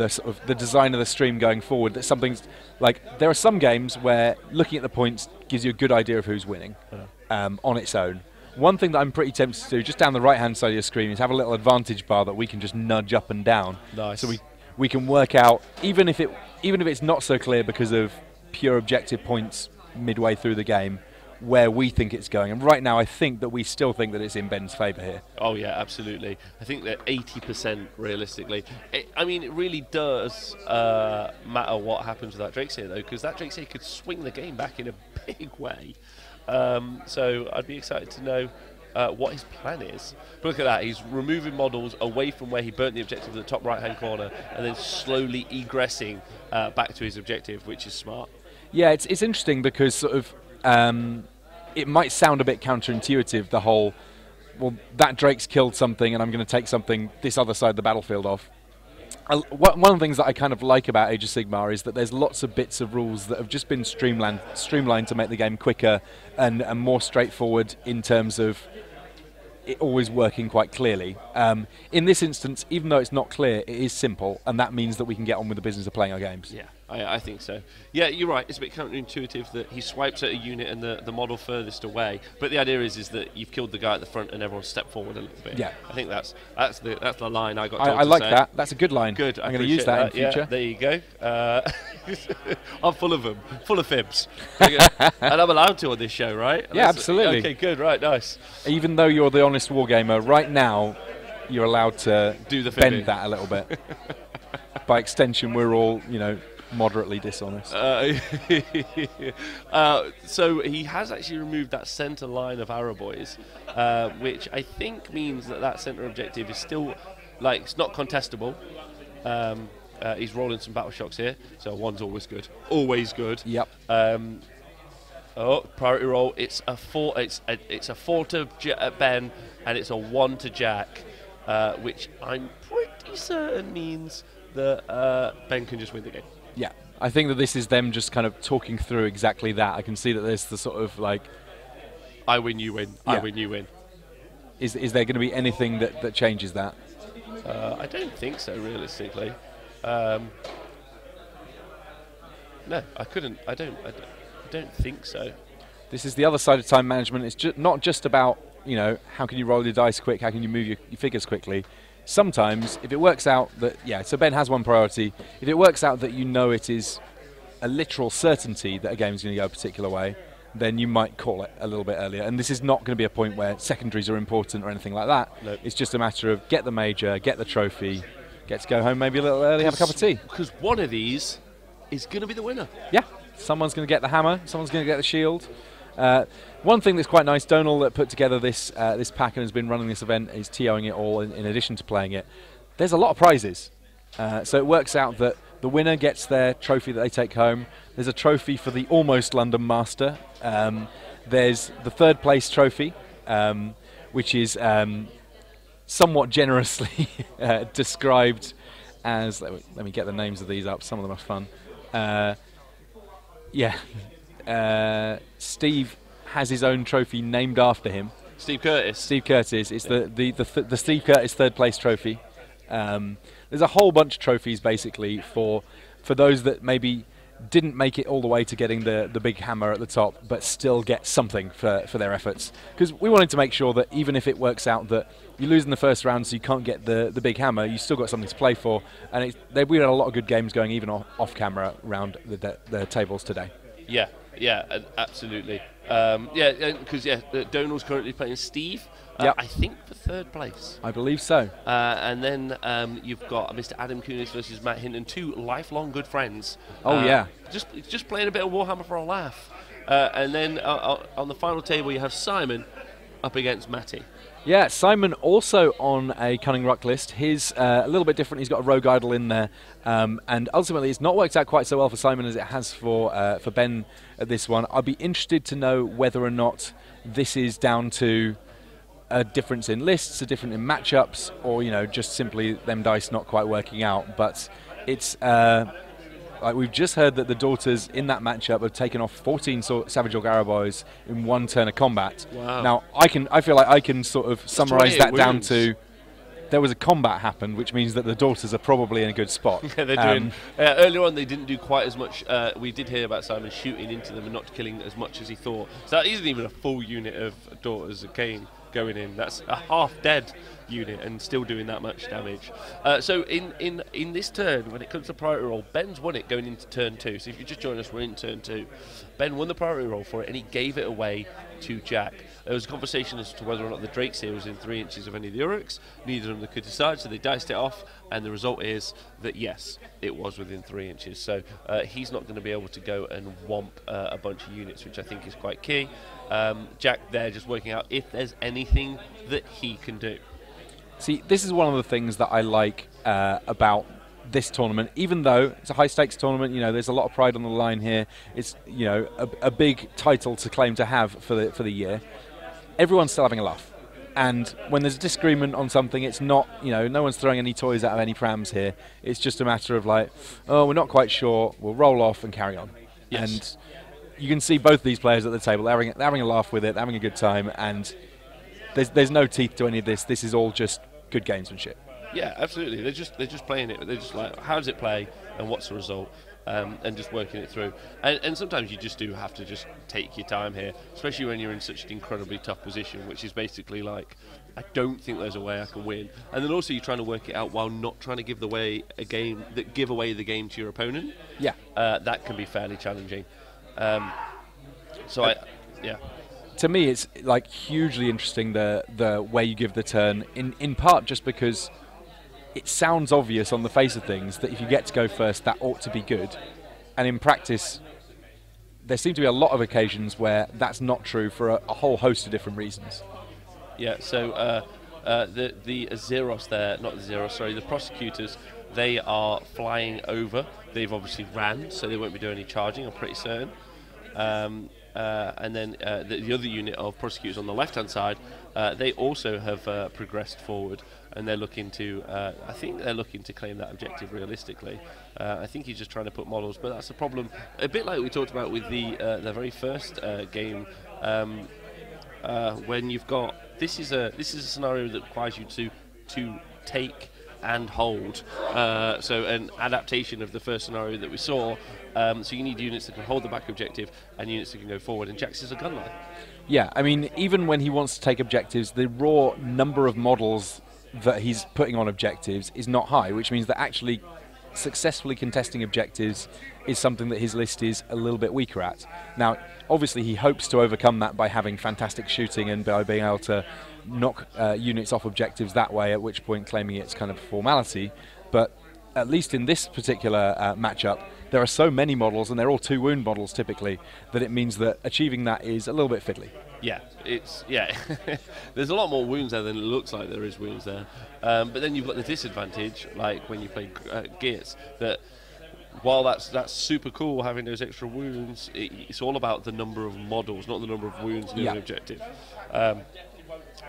sort of the design of the stream going forward, that something's like, there are some games where looking at the points gives you a good idea of who's winning on its own. One thing that I'm pretty tempted to do, just down the right-hand side of your screen, is have a little advantage bar that we can just nudge up and down. Nice. So we can work out, even if it's not so clear because of pure objective points midway through the game, where we think it's going. And right now I think that we still think that it's in Ben's favour here. Oh yeah, absolutely. I think that 80% realistically. I mean, it really does matter what happens with that Drakeseer though, because that Drakeseer could swing the game back in a big way. So I'd be excited to know what his plan is. But look at that, he's removing models away from where he burnt the objective in the top right hand corner and then slowly egressing back to his objective, which is smart. Yeah, it's interesting because sort of it might sound a bit counterintuitive, the whole, well, that Drake's killed something and I'm going to take something this other side of the battlefield off. One of the things that I kind of like about Age of Sigmar is that there's lots of bits of rules that have just been streamlined to make the game quicker and more straightforward in terms of it always working quite clearly. In this instance, even though it's not clear, it is simple, and that means that we can get on with the business of playing our games. Yeah, I think so. Yeah, you're right. It's a bit counterintuitive that he swipes at a unit and the model furthest away. But the idea is that you've killed the guy at the front and everyone stepped forward a little bit. Yeah, I think that's the line I got told I like to say. that. That's a good line. Good. I'm going to use that in future. Yeah, there you go. I'm full of them, full of fibs, and I'm allowed to on this show, right? Yeah, absolutely. Okay, good. Right, nice. Even though you're the honest wargamer, right now you're allowed to do the fibbing. Bend that a little bit. By extension, we're all, moderately dishonest. So he has actually removed that centre line of Arrow Boys, which I think means that centre objective is still, it's not contestable. He's rolling some battle shocks here, so one's always good. Always good. Yep. Priority roll. It's a 4 to Ben, and it's a 1 to Jack, which I'm pretty certain means that Ben can just win the game. Yeah, I think that this is them just kind of talking through exactly that. I can see that there's the sort of I win, you win. Yeah. I win, you win. Is there going to be anything that changes that? I don't think so, realistically. No, I couldn't. I don't think so. This is the other side of time management. It's not just about, how can you roll your dice quick, how can you move your figures quickly. Sometimes, if it works out that, so Ben has one priority. If it works out that it is a literal certainty that a game is going to go a particular way, then you might call it a little bit earlier. And this is not going to be a point where secondaries are important or anything like that. Nope. It's just a matter of get the major, get the trophy, get to go home maybe a little early, have a cup of tea. Because one of these is going to be the winner. Yeah, someone's going to get the hammer, someone's going to get the shield. One thing that's quite nice, Donal that put together this pack and has been running this event, is TOing it all in addition to playing it. There's a lot of prizes. So it works out that the winner gets their trophy that they take home. There's a trophy for the almost London Master. There's the third place trophy, which is somewhat generously described as, let me get the names of these up, some of them are fun. Steve has his own trophy named after him. Steve Curtis. Steve Curtis. It's the Steve Curtis third place trophy. There's a whole bunch of trophies basically for those that maybe didn't make it all the way to getting the big hammer at the top, but still get something for their efforts. Because we wanted to make sure that even if it works out that you lose in the first round, so you can't get the big hammer, you still got something to play for. And we had a lot of good games going even off camera around the tables today. Yeah, absolutely. Because Donal's currently playing Steve. I think for third place. I believe so. And then you've got Mr. Adam Kunis versus Matt Hinton, two lifelong good friends. Just playing a bit of Warhammer for a laugh. And then on the final table you have Simon up against Matty. Yeah, Simon also on a Kunnin Rukk list. His a little bit different. He's got a rogue idol in there, and ultimately it's not worked out quite so well for Simon as it has for Ben at this one. I'd be interested to know whether or not this is down to a difference in lists, a difference in matchups, or just simply them dice not quite working out. But it's we've just heard that the daughters in that matchup have taken off 14 Savage Orgara boys in one turn of combat. Wow. Now I feel like I can sort of summarise that down to there was a combat happened, which means that the daughters are probably in a good spot. Yeah, they're doing. Earlier on, they didn't do quite as much. We did hear about Simon shooting into them and not killing as much as he thought. So that isn't even a full unit of daughters that came. going in. That's a half-dead unit and still doing that much damage. So in this turn, when it comes to priority roll, Ben's won it going into turn 2. So if you just join us, we're in turn 2. Ben won the priority roll for it, and he gave it away to Jack. There was a conversation as to whether or not the Drake's here was in 3 inches of any of the Uruks. Neither of them could decide, so they diced it off, and the result is that yes, it was within 3 inches. So he's not going to be able to go and womp a bunch of units, which I think is quite key. Jack there just working out if there's anything that he can do. See, this is one of the things that I like about this tournament. Even though it's a high-stakes tournament, you know, there's a lot of pride on the line here. It's, you know, a big title to claim to have for the year. Everyone's still having a laugh. And when there's a disagreement on something, it's not, you know, no one's throwing any toys out of any prams here. It's just a matter of like, oh, we're not quite sure. We'll roll off and carry on. Yes. And you can see both these players at the table. They're having a laugh with it, having a good time, and there's no teeth to any of this. This is all just good gamesmanship. Yeah, absolutely. They're just playing it. They're just like, how does it play and what's the result, and just working it through. And sometimes you just do have to just take your time here, especially when you're in such an incredibly tough position, which is basically like, I don't think there's a way I can win. And then also you're trying to work it out while not trying to give away the game to your opponent. Yeah, that can be fairly challenging. Yeah. To me, it's like hugely interesting the way you give the turn, in part just because it sounds obvious on the face of things that if you get to go first, that ought to be good. And in practice, there seem to be a lot of occasions where that's not true for a whole host of different reasons. Yeah, so the Zeros there, not the Zeros, sorry, the Prosecutors, they are flying over. They've obviously ran, so they won't be doing any charging, I'm pretty certain. And then the other unit of Prosecutors on the left-hand side, they also have progressed forward, and they're looking to, I think they're looking to claim that objective realistically. I think he's just trying to put models, but that's a problem. A bit like we talked about with the very first game, when you've got this is a scenario that requires you to take and hold, so an adaptation of the first scenario that we saw. So you need units that can hold the back objective and units that can go forward, and Jax is a gunline. Yeah, I mean, even when he wants to take objectives, the raw number of models that he's putting on objectives is not high, which means that actually successfully contesting objectives is something that his list is a little bit weaker at. Now, obviously he hopes to overcome that by having fantastic shooting and by being able to knock units off objectives that way, at which point claiming it's kind of a formality. But at least in this particular matchup, there are so many models, and they're all 2 wound models typically, that it means that achieving that is a little bit fiddly. Yeah, there's a lot more wounds there than it looks like there is wounds there. But then you've got the disadvantage, like when you play Gears, that while that's super cool having those extra wounds, it's all about the number of models, not the number of wounds in an objective.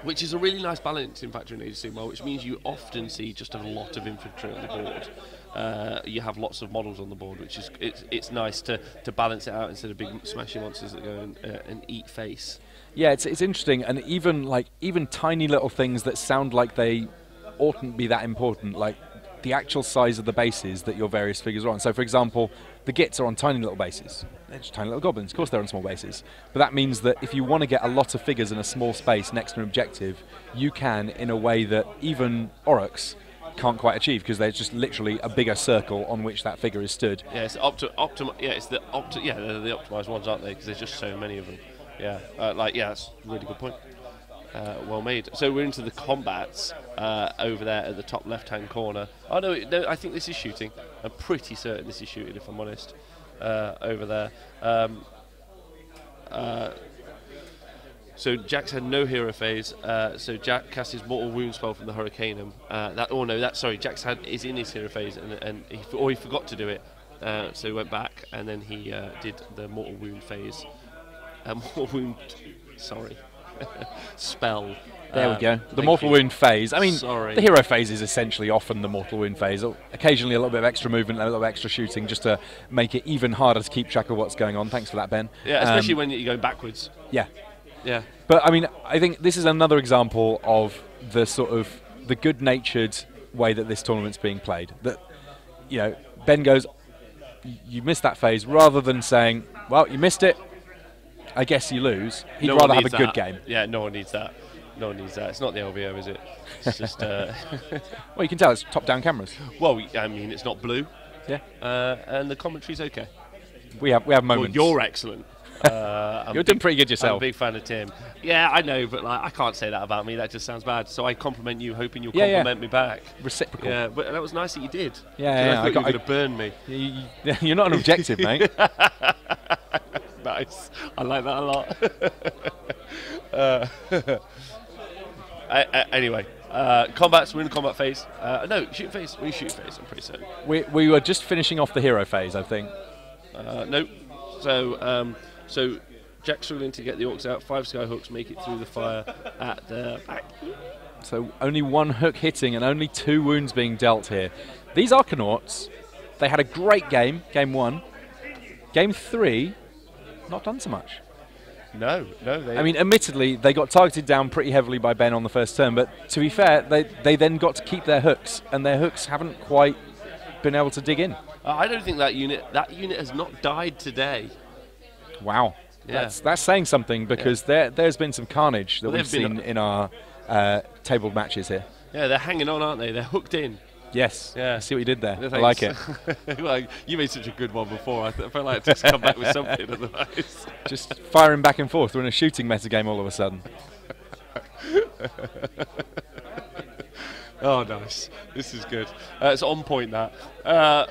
Which is a really nice balance in Factory and Age of Sigmar, which means you often see just a lot of infantry on the board. You have lots of models on the board, which is it's nice to balance it out instead of big smashing monsters that go and eat face. Yeah, it's interesting, and even tiny little things that sound like they oughtn't be that important, like the actual size of the bases that your various figures are on. So, for example, the Gits are on tiny little bases. They're just tiny little goblins. Of course they're on small bases. But that means that if you want to get a lot of figures in a small space next to an objective, you can in a way that even Oryx can't quite achieve, because there's just literally a bigger circle on which that figure is stood. Yeah, it's the optimized ones, aren't they? Because there's just so many of them. Yeah, that's a really good point. Well made. So we're into the combats over there at the top left-hand corner. Oh no, I think this is shooting. I'm pretty certain this is shooting, if I'm honest. Over there. So Jax had no hero phase. So Jack cast his mortal wound spell from the Hurricanum. Jax is in his hero phase, and he forgot to do it. So he went back, and then he did the mortal wound phase. Mortal wound. Sorry. Spell. There we go. The mortal wound phase. I mean, the hero phase is essentially often the mortal wound phase. Occasionally a little bit of extra movement, a little bit of extra shooting, just to make it even harder to keep track of what's going on. Thanks for that, Ben. Yeah, especially when you're going backwards. Yeah. Yeah. But I mean, I think this is another example of the sort of the good-natured way that this tournament's being played. That, you know, Ben goes, "You missed that phase," rather than saying, "Well, you missed it. I guess you lose." He'd rather have a good game. Yeah, no one needs that. No one needs that. It's not the LVO, is it? It's just. Well, you can tell it's top-down cameras. Well, I mean, it's not blue. Yeah. And the commentary's okay. We have moments. Well, you're excellent. You're doing pretty good yourself. I'm a big fan of Tim. Yeah, I know, but like, I can't say that about me. That just sounds bad. So I compliment you, hoping you'll compliment me back. Reciprocal. Yeah, but that was nice that you did. Yeah, I thought you were going to burn me. You're not an objective, mate. Nice. I like that a lot. Anyway, combats. We're in the combat phase. No, shoot phase. We shoot phase. I'm pretty certain. We were just finishing off the hero phase, I think. No. So Jack's struggling to get the orcs out. 5 skyhooks make it through the fire at the back. So only 1 hook hitting and only 2 wounds being dealt here. These Arcanauts, they had a great game 1. Game 3, not done so much. No. I mean, admittedly, they got targeted down pretty heavily by Ben on the first turn, but to be fair, they then got to keep their hooks, and their hooks haven't quite been able to dig in. I don't think that unit has not died today. Wow. Yeah. That's saying something, because there's been some carnage that we've seen in our tabled matches here. Yeah, they're hanging on, aren't they? They're hooked in. Yes. Yeah. I see what you did there. Yeah, I like it. Well, you made such a good one before. I felt like to just come back with something otherwise. Just firing back and forth. We're in a shooting meta game all of a sudden. Oh, nice. This is good. It's on point, that. I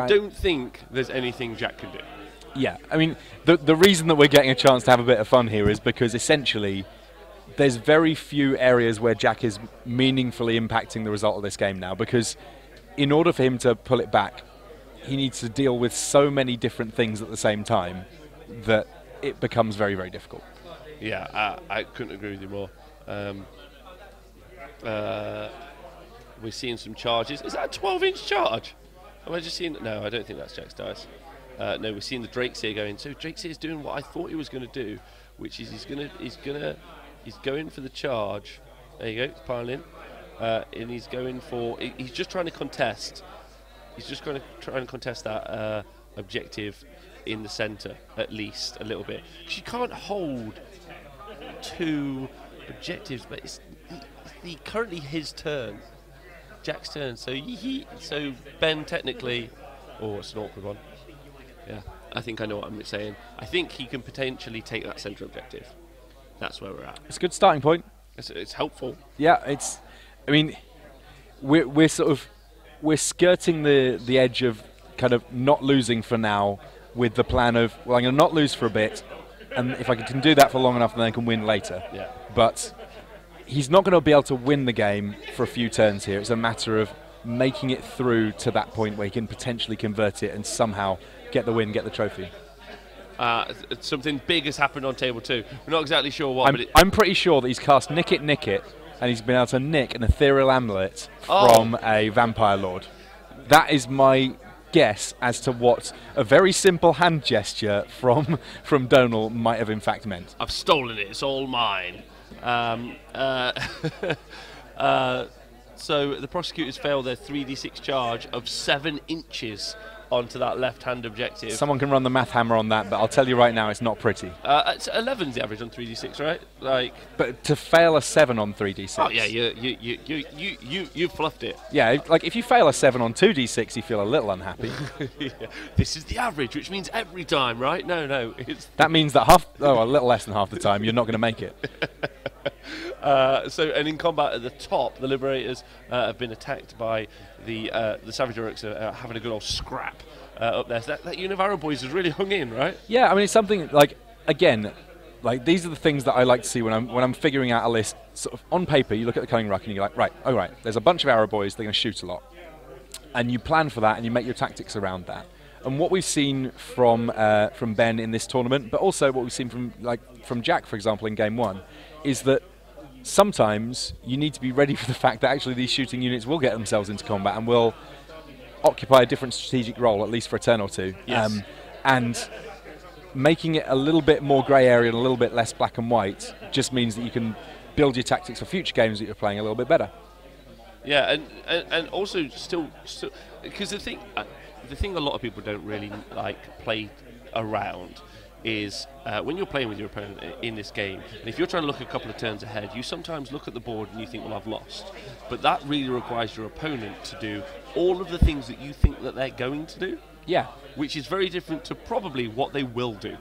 don't think there's anything Jack can do. Yeah, I mean, the reason that we're getting a chance to have a bit of fun here is because essentially there's very few areas where Jack is meaningfully impacting the result of this game now, because in order for him to pull it back, he needs to deal with so many different things at the same time that it becomes very, very difficult. Yeah, I couldn't agree with you more. We're seeing some charges. Is that a 12-inch charge? Am I just seeing? No, I don't think that's Jack's dice. No, we're seeing the Drakeseer going. So Drakeseer's doing what I thought he was going to do, which is he's going for the charge. There you go, he's piling in, and he's going for. He's just trying to contest. He's just going to try and contest that objective in the centre, at least a little bit. Because you can't hold 2 objectives, but it's currently his turn. Jack's turn, so Ben technically, it's an awkward one. Yeah, I think I know what I'm saying. I think he can potentially take that centre objective. That's where we're at. It's a good starting point. It's helpful. Yeah, it's. I mean, we're skirting the edge of kind of not losing for now, with the plan of, well, I'm going to not lose for a bit, and if I can do that for long enough, then I can win later. Yeah. But he's not going to be able to win the game for a few turns here. It's a matter of making it through to that point where he can potentially convert it and somehow get the win, get the trophy. Something big has happened on table 2. We're not exactly sure what. I'm pretty sure that he's cast Nick It, and he's been able to nick an ethereal amulet from a vampire lord. That is my guess as to what a very simple hand gesture from Donal might have in fact meant. I've stolen it. It's all mine. So the prosecutors failed their 3d6 charge of 7 inches onto that left-hand objective. Someone can run the math hammer on that, but I'll tell you right now, it's not pretty. It's 11's the average on 3d6, right? But to fail a 7 on 3d6. Oh yeah, you fluffed it. Yeah, like if you fail a 7 on 2d6, you feel a little unhappy. Yeah. This is the average, which means every time, right? No, that means that a little less than half the time, you're not going to make it. And in combat at the top, the Liberators have been attacked by the Savage Orcs, having a good old scrap up there. So that unit of Arrow Boys has really hung in, right? Yeah, I mean, it's something like, again, like these are the things that I like to see when I'm figuring out a list. Sort of on paper, you look at the Kunnin Rukk and you're like, right, there's a bunch of Arrow Boys, they're going to shoot a lot, and you plan for that and you make your tactics around that. And what we've seen from Ben in this tournament, but also what we've seen from Jack, for example, in Game 1, is that sometimes you need to be ready for the fact that actually these shooting units will get themselves into combat and will occupy a different strategic role, at least for a turn or two. Yes. And making it a little bit more grey area and a little bit less black and white just means that you can build your tactics for future games that you're playing a little bit better. Yeah, and also still because the thing a lot of people don't really like play around is when you're playing with your opponent in this game, and if you're trying to look a couple of turns ahead, you sometimes look at the board and you think, well, I've lost. But that really requires your opponent to do all of the things that you think that they're going to do. Yeah. Which is very different to probably what they will do.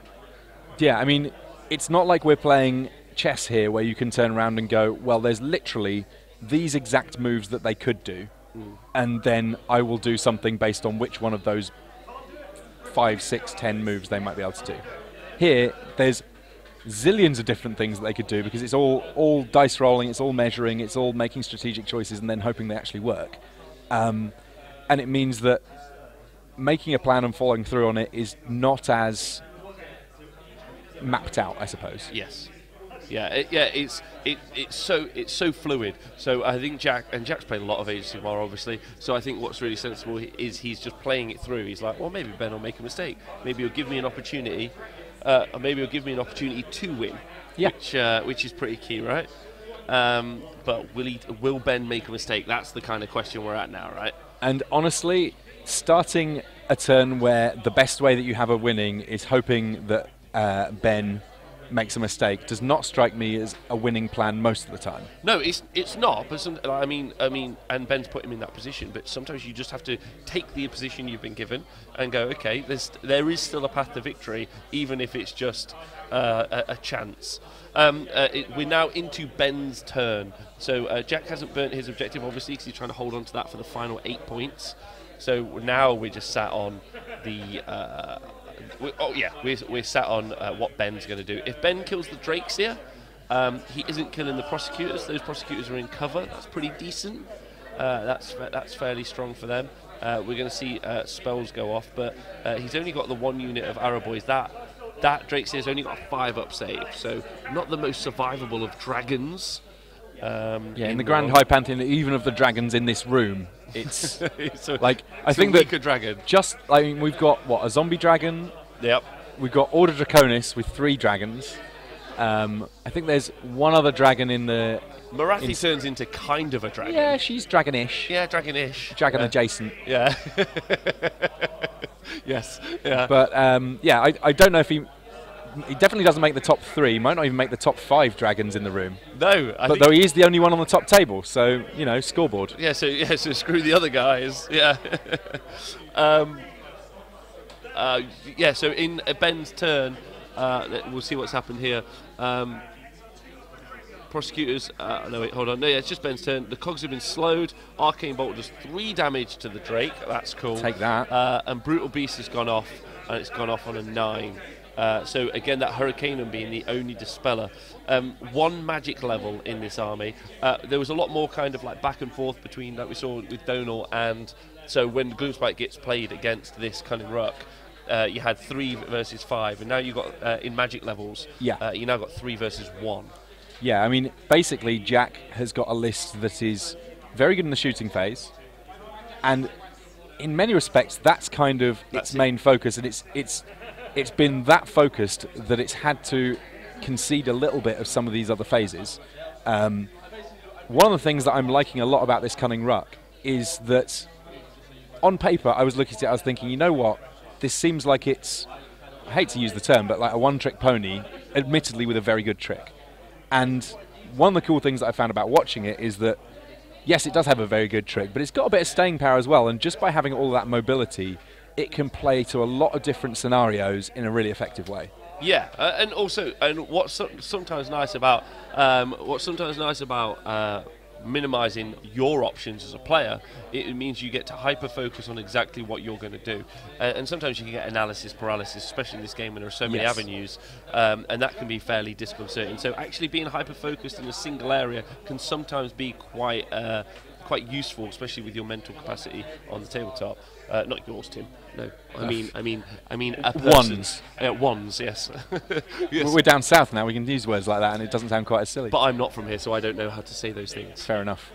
Yeah, I mean, it's not like we're playing chess here where you can turn around and go, well, there's literally these exact moves that they could do, and then I will do something based on which one of those 5, 6, 10 moves they might be able to do. Here, there's zillions of different things that they could do because it's all dice rolling, it's all measuring, it's all making strategic choices and then hoping they actually work. And it means that making a plan and following through on it is not as mapped out, I suppose. Yes. Yeah, it's so fluid. So I think Jack's played a lot of Age of Sigmar, obviously. So I think what's really sensible is he's just playing it through. He's like, well, maybe Ben will make a mistake. Maybe he'll give me an opportunity, or maybe he'll give me an opportunity to win. Yeah. Which is pretty key, right? But will Ben make a mistake? That's the kind of question we're at now, right? And honestly, starting a turn where the best way that you have of winning is hoping that Ben makes a mistake does not strike me as a winning plan most of the time. No, it's not. But I mean, and Ben's put him in that position. But sometimes you just have to take the position you've been given and go, okay, there is still a path to victory, even if it's just a chance. We're now into Ben's turn. So Jack hasn't burnt his objective, obviously, because he's trying to hold on to that for the final 8 points. So now we're just sat on the. We're sat on what Ben's going to do. If Ben kills the Drakes here, he isn't killing the prosecutors. Those prosecutors are in cover. That's pretty decent. That's fairly strong for them. We're going to see spells go off, but he's only got the 1 unit of Arrow Boys. That Drakes has only got a 5-up save, so not the most survivable of dragons. In the Grand High Pantheon, even of the dragons in this room, it's like I think that dragon. Just we've got a zombie dragon. Yep. We've got Order Draconis with 3 dragons. I think there's one other dragon in the. Marathi turns into kind of a dragon. Yeah, she's dragonish. Yeah, dragonish. Dragon adjacent. Yeah. Yes. Yeah. But I don't know if he definitely doesn't make the top 3. Might not even make the top 5 dragons in the room. No, but though he is the only one on the top table, so scoreboard. Yeah. So screw the other guys. Yeah. So in Ben's turn, we'll see what's happened here. Prosecutors. No, wait, hold on. No, yeah, it's just Ben's turn. The cogs have been slowed. Arcane Bolt does 3 damage to the Drake. That's cool. Take that. And Brutal Beast has gone off, and it's gone off on a 9. So again, that Hurricanum being the only dispeller. 1 magic level in this army. There was a lot more kind of like back and forth between, like we saw with Donal, and so when Gloomspite gets played against this Kunnin Rukk, you had 3 versus 5, and now you've got in magic levels. Yeah. You now got 3 versus 1. Yeah, I mean, basically, Jack has got a list that is very good in the shooting phase, and in many respects, that's kind of its main focus, and it's been that focused that it's had to concede a little bit of some of these other phases. One of the things that I'm liking a lot about this Kunnin Rukk is that, on paper, I was looking at it, I was thinking, you know what, this seems like it's, I hate to use the term, but like a one-trick pony, admittedly with a very good trick. And one of the cool things that I found about watching it is that, yes, it does have a very good trick, but it's got a bit of staying power as well, and just by having all that mobility, it can play to a lot of different scenarios in a really effective way. Yeah, and also, what's sometimes nice about minimizing your options as a player, it means you get to hyper focus on exactly what you're going to do, and sometimes you can get analysis paralysis, especially in this game when there are so many avenues, and that can be fairly disconcerting. So actually being hyper focused in a single area can sometimes be quite useful, especially with your mental capacity on the tabletop. Not yours, Tim. No, I mean a person's. One's, yes. Yes. We're down south now. We can use words like that, and it doesn't sound quite as silly. But I'm not from here, so I don't know how to say those things. Fair enough.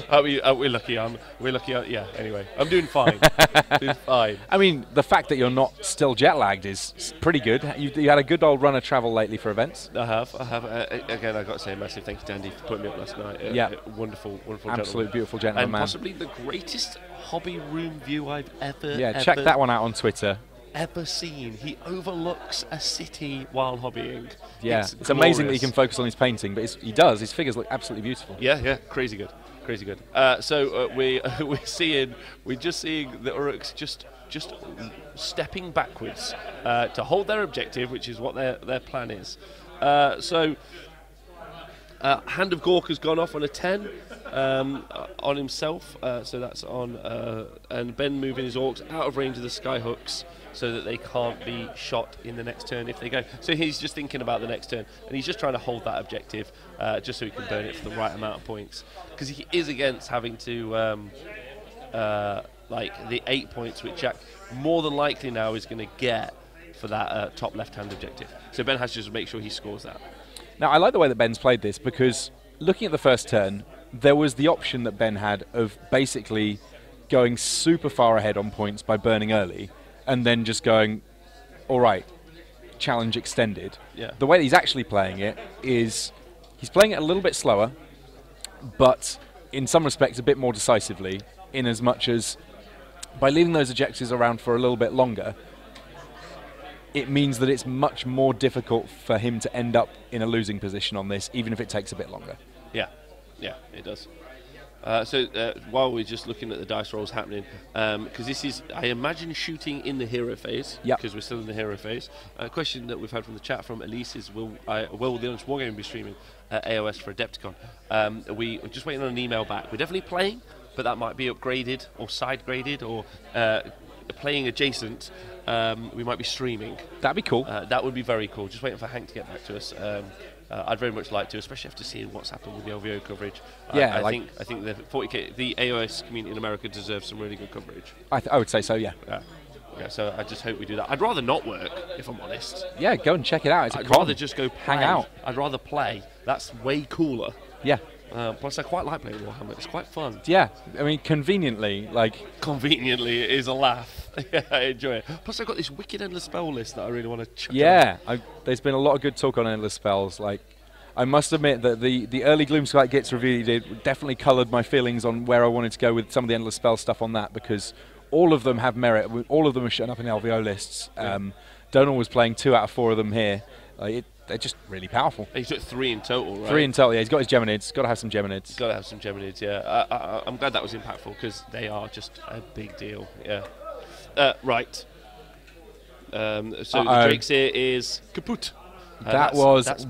We're lucky. We're lucky. Yeah. Anyway, I'm doing fine. Doing fine. I mean, the fact that you're not still jet lagged is pretty good. You had a good old run of travel lately for events. I have. Again, I got to say a massive thank you to Andy for putting me up last night. Yeah. Wonderful Absolute beautiful gentleman, and man. Possibly the greatest hobby room view I've ever. Yeah. Check that one out on Twitter. ever seen. He overlooks a city while hobbying. Yeah, it's amazing that he can focus on his painting, but he does. His figures look absolutely beautiful. Yeah, crazy good. So we're just seeing the Uruks just stepping backwards to hold their objective, which is what their plan is. Hand of Gork has gone off on a 10 on himself, so that's on, and Ben moving his orcs out of range of the skyhooks so that they can't be shot in the next turn if they go. So he's just thinking about the next turn, and he's just trying to hold that objective just so he can burn it for the right amount of points. Because he is against having to, like the 8 points, which Jack more than likely now is going to get for that top left-hand objective. So Ben has to just make sure he scores that. Now, I like the way that Ben's played this, because looking at the first turn, there was the option that Ben had of basically going super far ahead on points by burning early, and then just going, all right, challenge extended. Yeah. The way that he's actually playing it is he's playing it a little bit slower, but in some respects a bit more decisively, in as much as by leaving those objectives around for a little bit longer, it means that it's much more difficult for him to end up in a losing position on this, even if it takes a bit longer. Yeah, it does. So while we're just looking at the dice rolls happening, because this is, I imagine, shooting in the hero phase, because we're still in the hero phase. A question that we've had from the chat from Elise is, will TheHonestWargamer be streaming AOS for Adepticon? We're just waiting on an email back. We're definitely playing, but that might be upgraded or side-graded or playing adjacent. We might be streaming. That'd be cool. That would be very cool. Just waiting for Hank to get back to us. I'd very much like to, especially after seeing what's happened with the LVO coverage. Yeah, I think the 40K, the AOS community in America deserves some really good coverage. I would say so. Yeah. Yeah. So I just hope we do that. I'd rather not work, if I'm honest. Yeah, go and check it out. I'd rather just go play. Hang out. I'd rather play. That's way cooler. Yeah. Plus, I quite like playing Warhammer. It's quite fun. Yeah, I mean, conveniently, it is a laugh. Yeah, I enjoy it. Plus, I've got this wicked endless spell list that I really want to chuck. Yeah, there's been a lot of good talk on endless spells. Like, I must admit that the early Gloomspite Gits review you did definitely coloured my feelings on where I wanted to go with some of the endless spell stuff on that, because all of them have merit. All of them are showing up in LVO lists. Donal was playing 2 out of 4 of them here. They're just really powerful. He took 3 in total, right? 3 in total, yeah. He's got his Geminids. Got to have some Geminids. Got to have some Geminids, yeah. I'm glad that was impactful, because they are just a big deal, yeah. Right. So the Drake's here is kaput. That's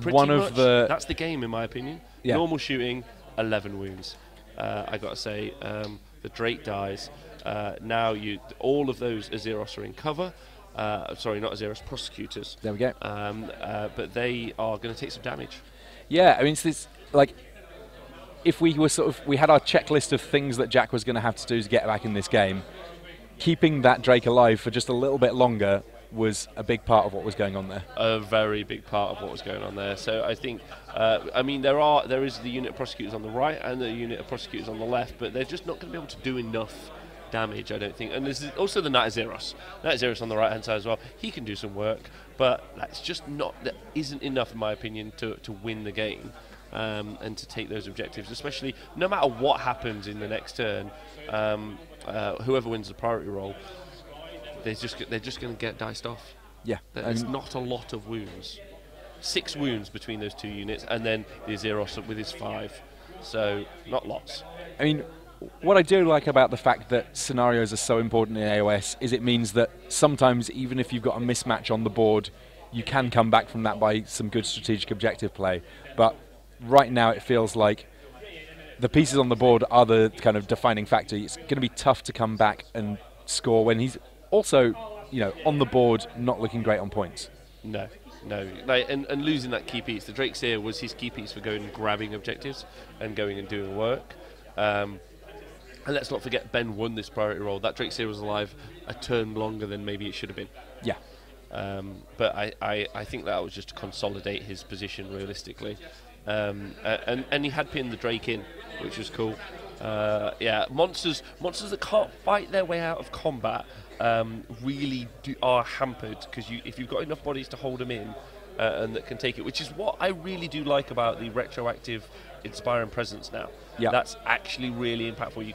one of the... That's the game, in my opinion. Yeah. Normal shooting, 11 wounds. I got to say, the Drake dies. Now all of those Azeros are in cover. Sorry, not Azeros, prosecutors. There we go. But they are going to take some damage. Yeah, I mean, it's like, if we were we had our checklist of things that Jack was going to have to do to get back in this game, keeping that Drake alive for just a little bit longer was a big part of what was going on there. A very big part of what was going on there. So I think, I mean, there is the unit of prosecutors on the right and the unit of prosecutors on the left, but they're just not going to be able to do enough damage, I don't think. And there's also the Knight of Zeros. Knight of Zeros on the right hand side as well. He can do some work, but that isn't enough, in my opinion, to win the game and to take those objectives, especially no matter what happens in the next turn. Whoever wins the priority roll, they're just going to get diced off. Yeah, there's not a lot of wounds. 6 wounds between those 2 units, and then the Zeros with his 5. So not lots. I mean, what I do like about the fact that scenarios are so important in AOS is it means that sometimes, even if you've got a mismatch on the board, you can come back from that by some good strategic objective play. But right now it feels like the pieces on the board are the kind of defining factor. It's going to be tough to come back and score when he's also, on the board, not looking great on points. No. And losing that key piece. The Drake's here was his key piece for going and grabbing objectives and going and doing work. And let's not forget, Ben won this priority roll. That Drake's here was alive a turn longer than maybe it should have been. Yeah. But I think that was just to consolidate his position realistically. And he had pinned the Drake in, which was cool. Monsters that can't fight their way out of combat really are hampered, because if you've got enough bodies to hold them in, and that can take it, which is what I really do like about the retroactive inspiring presence now. Yeah. That's actually really impactful.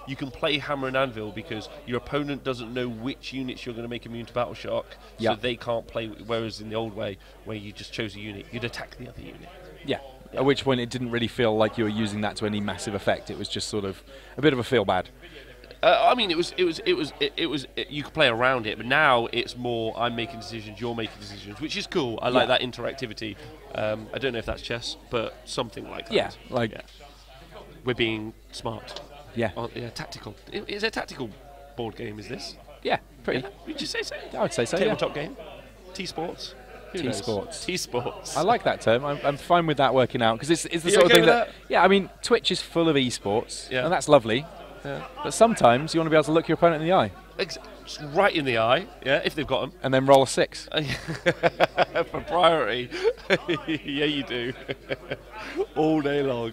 You can play Hammer and Anvil because your opponent doesn't know which units you're going to make immune to battle shock, so they can't play. Whereas in the old way, where you just chose a unit, you'd attack the other unit. Yeah. At which point it didn't really feel like you were using that to any massive effect. It was just sort of a bit of a feel bad. I mean, you could play around it, but now it's more I'm making decisions, you're making decisions, which is cool. I like that interactivity. I don't know if that's chess, but something like that. Yeah, like we're being smart. Yeah. Tactical. Is it a tactical board game? Is this? Yeah, pretty. Yeah. Would you say so? I would say so. Tabletop game. T-sports. T-sports. T-sports. I like that term. I'm fine with that working out because it's the You sort of okay thing with that. Yeah, I mean, Twitch is full of esports, and that's lovely. Yeah. But sometimes you want to be able to look your opponent in the eye. Just right in the eye, if they've got them. And then roll a 6. For priority. Yeah, you do. All day long.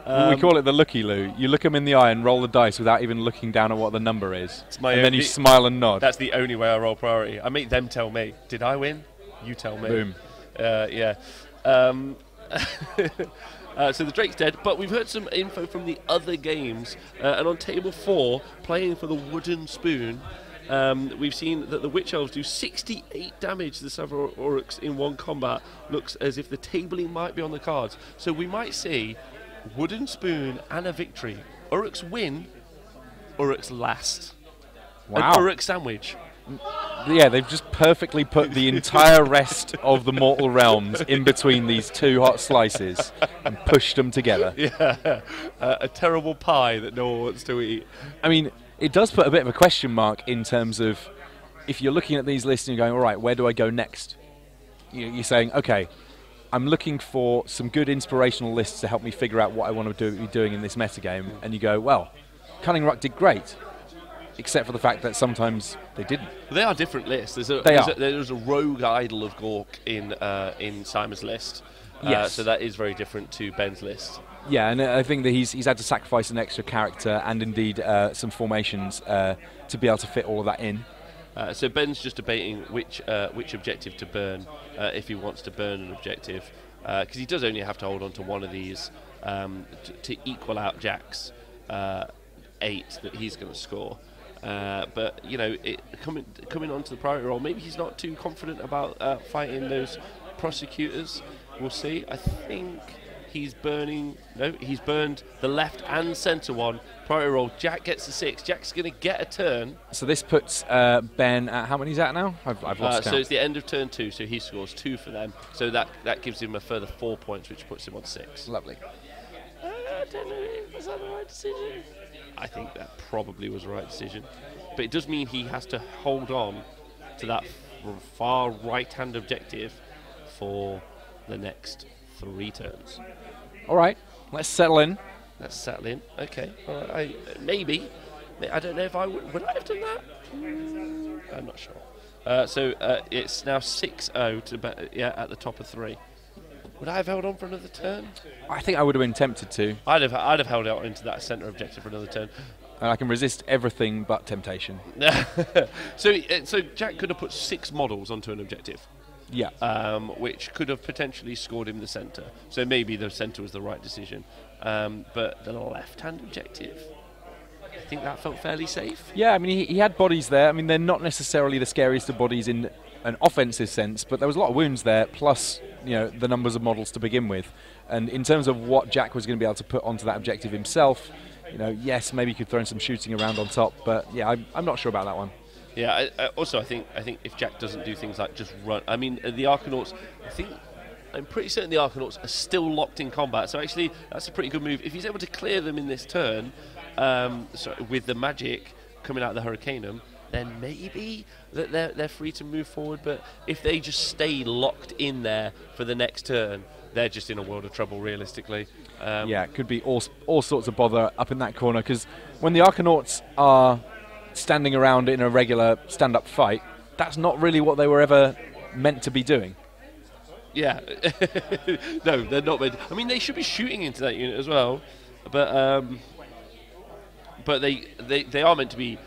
We call it the looky-loo. You look them in the eye and roll the dice without even looking down at what the number is. And then you smile and nod. That's the only way I roll priority. I make them tell me. Did I win? You tell me. Boom. Yeah. So the Drake's dead, but we've heard some info from the other games. And on table 4, playing for the wooden spoon, we've seen that the Witch Elves do 68 damage to the several Uruks in one combat. Looks as if the tabling might be on the cards. So we might see wooden spoon and a victory. Uruks win, Uruks last. Wow. An Uruk sandwich. Yeah, they've just perfectly put the entire rest of the mortal realms in between these two hot slices and pushed them together. Yeah, a terrible pie that no one wants to eat. I mean, it does put a bit of a question mark in terms of if you're looking at these lists and you're going, all right, where do I go next? You're saying, okay, I'm looking for some good inspirational lists to help me figure out what I want to be doing in this metagame. And you go, well, Kunnin Rukk did great. Except for the fact that sometimes they didn't. They are different lists. There's a rogue idol of Gork in Simon's list. Yes. So that is very different to Ben's list. Yeah, and I think that he's had to sacrifice an extra character and indeed some formations to be able to fit all of that in. So Ben's just debating which objective to burn if he wants to burn an objective, because he does only have to hold on to one of these to equal out Jack's 8 that he's going to score. But coming onto the priority role, maybe he's not too confident about fighting those prosecutors. We'll see. I think he's burned the left and centre one. Priority role. Jack gets the 6. Jack's going to get a turn. So this puts Ben at how many he's at now? I've lost count. So it's the end of turn 2. So he scores 2 for them. So that gives him a further 4 points, which puts him on 6. Lovely. I don't know. Was that the right decision? I think that probably was the right decision. But it does mean he has to hold on to that far right-hand objective for the next 3 turns. All right, let's settle in. Let's settle in. Okay. All right. Maybe. I don't know if I would I have done that? I'm not sure. So it's now 6-0 at the top of 3. Would I have held on for another turn? I think I would have been tempted to. I'd have held out into that centre objective for another turn. And I can resist everything but temptation. So Jack could have put 6 models onto an objective. Yeah. Which could have potentially scored him the centre. So maybe the centre was the right decision. But the left-hand objective, I think that felt fairly safe. Yeah, I mean, he had bodies there. I mean, they're not necessarily the scariest of bodies in an offensive sense, but there was a lot of wounds there, plus the numbers of models to begin with. And in terms of what Jack was going to be able to put onto that objective himself, yes, maybe you could throw in some shooting around on top, but yeah, I'm not sure about that one. Yeah, I think if Jack doesn't do things like just run, I mean, the Arcanauts, I'm pretty certain the Arcanauts are still locked in combat, so actually that's a pretty good move. If he's able to clear them in this turn, with the magic coming out of the Hurricanum, then maybe that they're free to move forward. But if they just stay locked in there for the next turn, they're just in a world of trouble, realistically. Yeah, it could be all sorts of bother up in that corner, because when the Arcanauts are standing around in a regular stand-up fight, that's not really what they were ever meant to be doing. Yeah. No, they're not meant. I mean, they should be shooting into that unit as well, but they are meant to be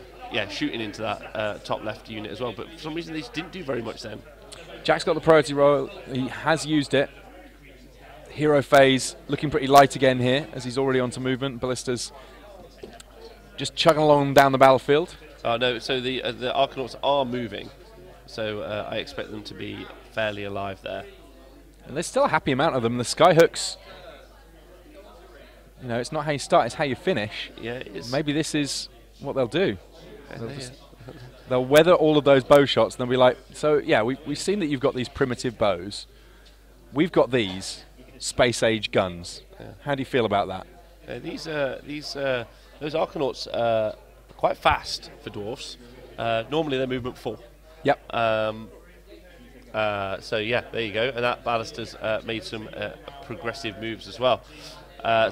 shooting into that top left unit as well. But for some reason, they didn't do very much then. Jack's got the priority roll. He has used it. Hero phase looking pretty light again here as he's already onto movement. Ballista's just chugging along down the battlefield. Oh no, so the Arcanauts are moving, so I expect them to be fairly alive there. And there's still a happy amount of them. The Skyhooks, you know, it's not how you start, it's how you finish. Yeah, it is. Maybe this is what they'll do. They'll weather all of those bow shots and they'll be like, so yeah, we've seen that you've got these primitive bows. We've got these space age guns. Yeah. How do you feel about that? Those Arcanauts are quite fast for dwarfs. Normally they're movement 4. Yep. So yeah, there you go. And that Ballista's made some progressive moves as well.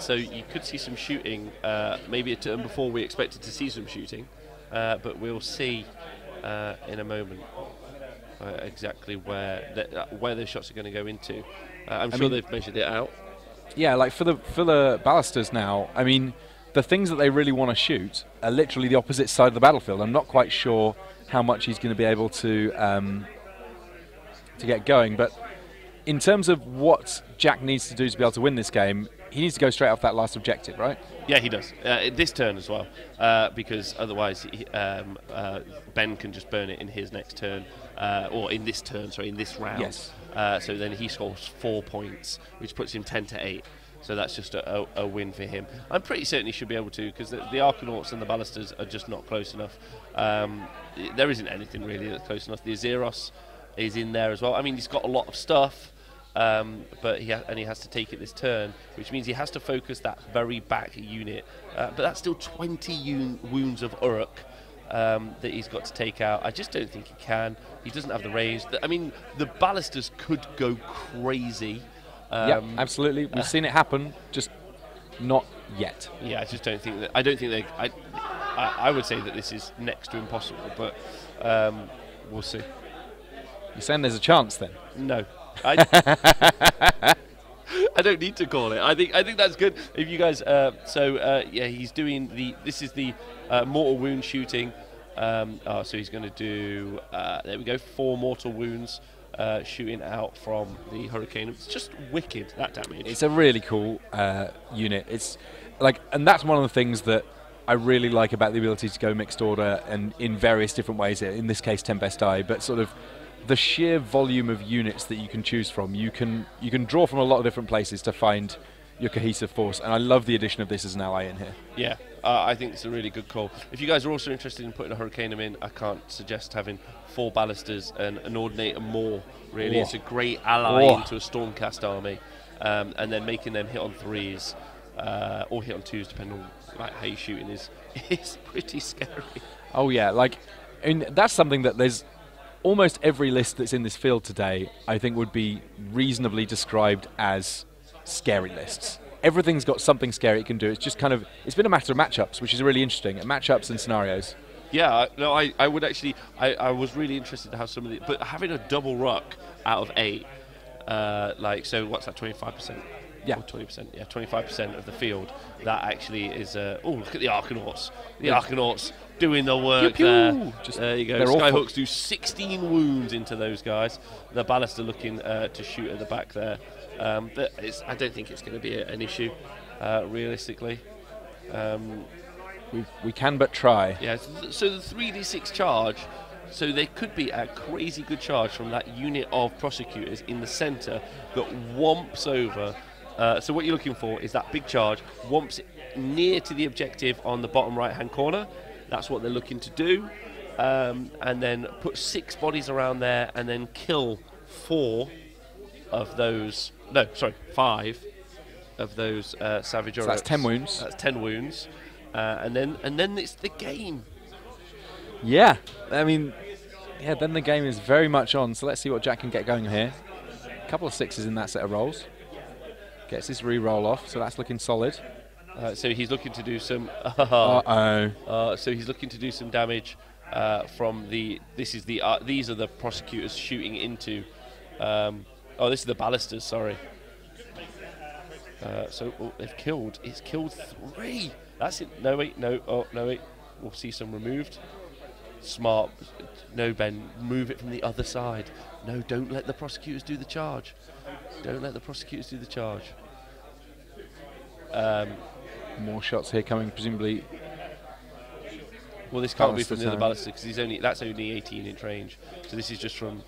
So you could see some shooting, maybe a turn before we expected to see some shooting, but we'll see in a moment exactly where those shots are going to go into. I'm sure they've measured it out. Yeah, like for the ballistas now, I mean, the things that they really want to shoot are literally the opposite side of the battlefield. I'm not quite sure how much he's going to be able to get going, but in terms of what Jack needs to do to be able to win this game, he needs to go straight off that last objective, right? Yeah, he does. This turn as well, because otherwise Ben can just burn it in his next turn, or in this turn, sorry, in this round. Yes. So then he scores 4 points, which puts him 10-8. So that's just a win for him. I'm pretty certain he should be able to, because the Arcanauts and the Ballistas are just not close enough. There isn't anything really that's close enough. The Azeros is in there as well. I mean, he's got a lot of stuff, but he has to take it this turn, which means he has to focus that very back unit. But that's still 20 wounds of Uruk that he's got to take out. I just don't think he can. He doesn't have the range. I mean, the Ballistas could go crazy. Yeah, absolutely. We've seen it happen, just not yet. Yeah, I just don't think that. I don't think they. I would say that this is next to impossible, but we'll see. You're saying there's a chance then? No, I don't need to call it. I think that's good. If you guys, yeah, he's doing this is the mortal wound shooting. So he's going to do. There we go, 4 mortal wounds. Shooting out from the Hurricane. It's just wicked, that damage. It's a really cool unit. It's like, and that's one of the things that I really like about the ability to go mixed order and in various different ways. In this case, 10 best die, but sort of the sheer volume of units that you can choose from. You can draw from a lot of different places to find your cohesive force, and I love the addition of this as an ally in here. Yeah, I think it's a really good call. If you guys are also interested in putting a Hurricanum in, I can't suggest having 4 Ballistas and an Ordinator more, really. It's a great ally into a Stormcast army, and then making them hit on 3s or hit on 2s, depending on how you're shooting, is pretty scary. Oh yeah, like, and that's something that there's almost every list that's in this field today, I think, would be reasonably described as scary lists. Everything's got something scary it can do. It's just kind of, it's been a matter of matchups, which is really interesting, matchups and scenarios. Yeah, no, I would actually, I was really interested to have some of the, but having a double ruck out of 8, like, so what's that, 25%? Yeah. Or 20%, yeah, 25% of the field. That actually is, oh, look at the Arcanauts. The Arcanauts doing the work pew, pew. there. Just, there you go. Skyhooks do 16 wounds into those guys. The Ballista looking to shoot at the back there. But I don't think it's going to be an issue, realistically. We can but try. Yeah, so the 3d6 charge, so there could be a crazy good charge from that unit of prosecutors in the centre that whomps over. So what you're looking for is that big charge, whomps near to the objective on the bottom right-hand corner. That's what they're looking to do. And then put 6 bodies around there and then kill 4 of those... No, sorry, 5 of those Savage Uruks. So that's 10 wounds. That's 10 wounds. And then it's the game. Yeah, I mean, yeah, then the game is very much on. So let's see what Jack can get going here. A couple of 6s in that set of rolls. Gets his re-roll off, so that's looking solid. So he's looking to do some... so he's looking to do some damage from the... These are the prosecutors shooting into... this is the Ballistas, sorry. They've killed... It's killed 3! That's it. No, wait, no. Oh, no, wait. We'll see some removed. Smart. No, Ben, move it from the other side. No, don't let the prosecutors do the charge. Don't let the prosecutors do the charge. More shots here coming, presumably. Well, this can't be Ballister from the other time. ballista because that's only 18-inch range. So this is just from.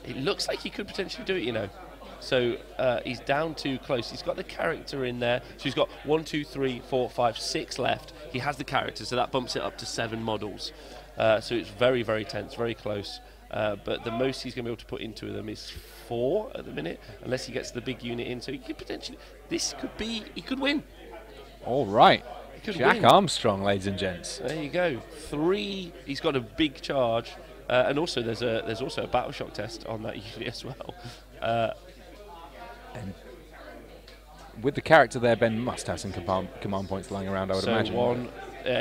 It looks like he could potentially do it, you know. So he's down too close. He's got the character in there. So he's got 1, 2, 3, 4, 5, 6 left. He has the character, so that bumps it up to 7 models. So it's very, very tense, very close. But the most he's going to be able to put into them is 4 at the minute, unless he gets the big unit in. So he could potentially. He could win. All right. He could Jack win. Armstrong, ladies and gents. There you go. 3. He's got a big charge, and also there's also a battle shock test on that unit as well. And with the character there, Ben must have some command points lying around, I would imagine.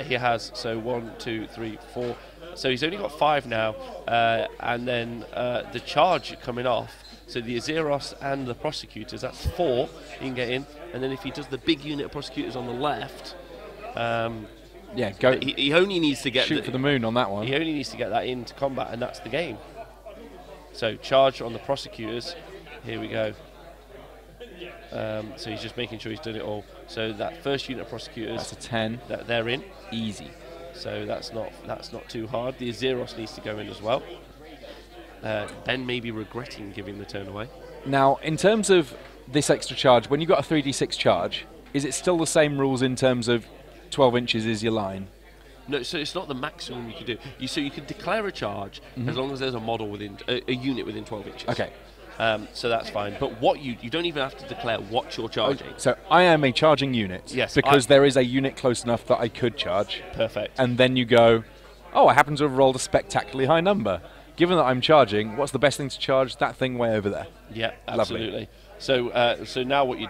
He has. So 1, 2, 3, 4. So he's only got 5 now, and then the charge coming off. So the Azeros and the prosecutors, that's 4 he can get in, and then if he does the big unit of prosecutors on the left, yeah, go. He only needs to get shoot for the moon on that one. He only needs to get that into combat, and that's the game. So charge on the prosecutors. Here we go. So he's just making sure he's done it all. So that first unit of prosecutors, That's a 10. They're in. Easy. So that's not too hard. The Azeros needs to go in as well. Ben may be regretting giving the turn away. Now, in terms of this extra charge, when you've got a 3d6 charge, is it still the same rules in terms of 12 inches is your line? No, so it's not the maximum you can do. So you can declare a charge as long as there's a model within a unit within 12 inches. Okay. So that's fine. But what you don't even have to declare what you're charging. So I am a charging unit. Yes, Because there is a unit close enough that I could charge. Perfect. And then you go, oh, I happen to have rolled a spectacularly high number. Given that I'm charging, what's the best thing to charge? That thing way over there. Yeah, absolutely. Lovely. So now what you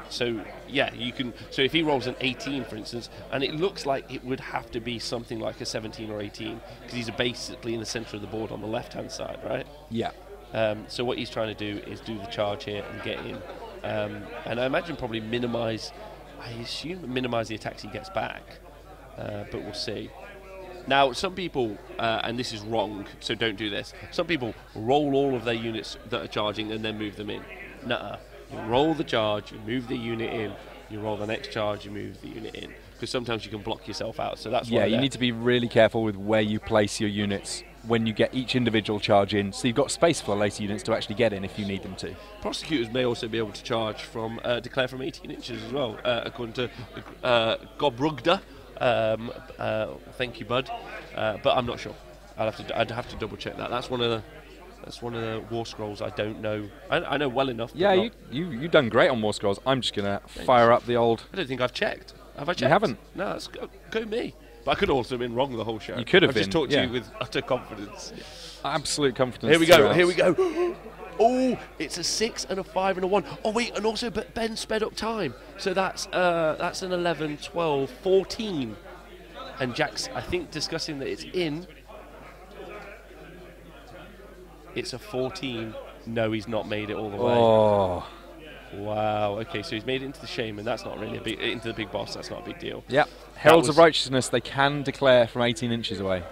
you can. So if he rolls an 18, for instance, and it looks like it would have to be something like a 17 or 18 because he's basically in the centre of the board on the left-hand side, right? Yeah. So what he's trying to do is do the charge here and get in, and I imagine probably minimise the attacks he gets back, but we'll see. Now, some people, and this is wrong, so don't do this, some people roll all of their units that are charging and then move them in. Nuh-uh. You roll the charge, you move the unit in, you roll the next charge, you move the unit in, because sometimes you can block yourself out, so that's why you need to be really careful with where you place your units when you get each individual charge in, so you've got space for the later units to actually get in if you need them to. Prosecutors may also be able to charge from, declare from 18 inches as well, according to Gobrugda. Thank you, bud. But I'm not sure. I'd have to double check that. That's one of the war scrolls I don't know. I know well enough. Yeah, you've done great on War Scrolls. I'm just gonna fire up the old. I don't think I've checked. Have I checked? You haven't. No, that's go me. But I could also have been wrong the whole show. You could have I've just been, talked to you with utter confidence. Absolute confidence. Here we go. Here we go. Oh, it's a 6 and a 5 and a 1. Oh wait, and also but Ben sped up time. So that's an 11, 12, 14. And Jack's, I think, discussing that it's in. It's a 14. No, he's not made it all the way. Oh. Wow. Okay, so he's made it into the Shaman. That's not really into the big boss. That's not a big deal. Yeah. Heralds of Righteousness, they can declare from 18 inches away.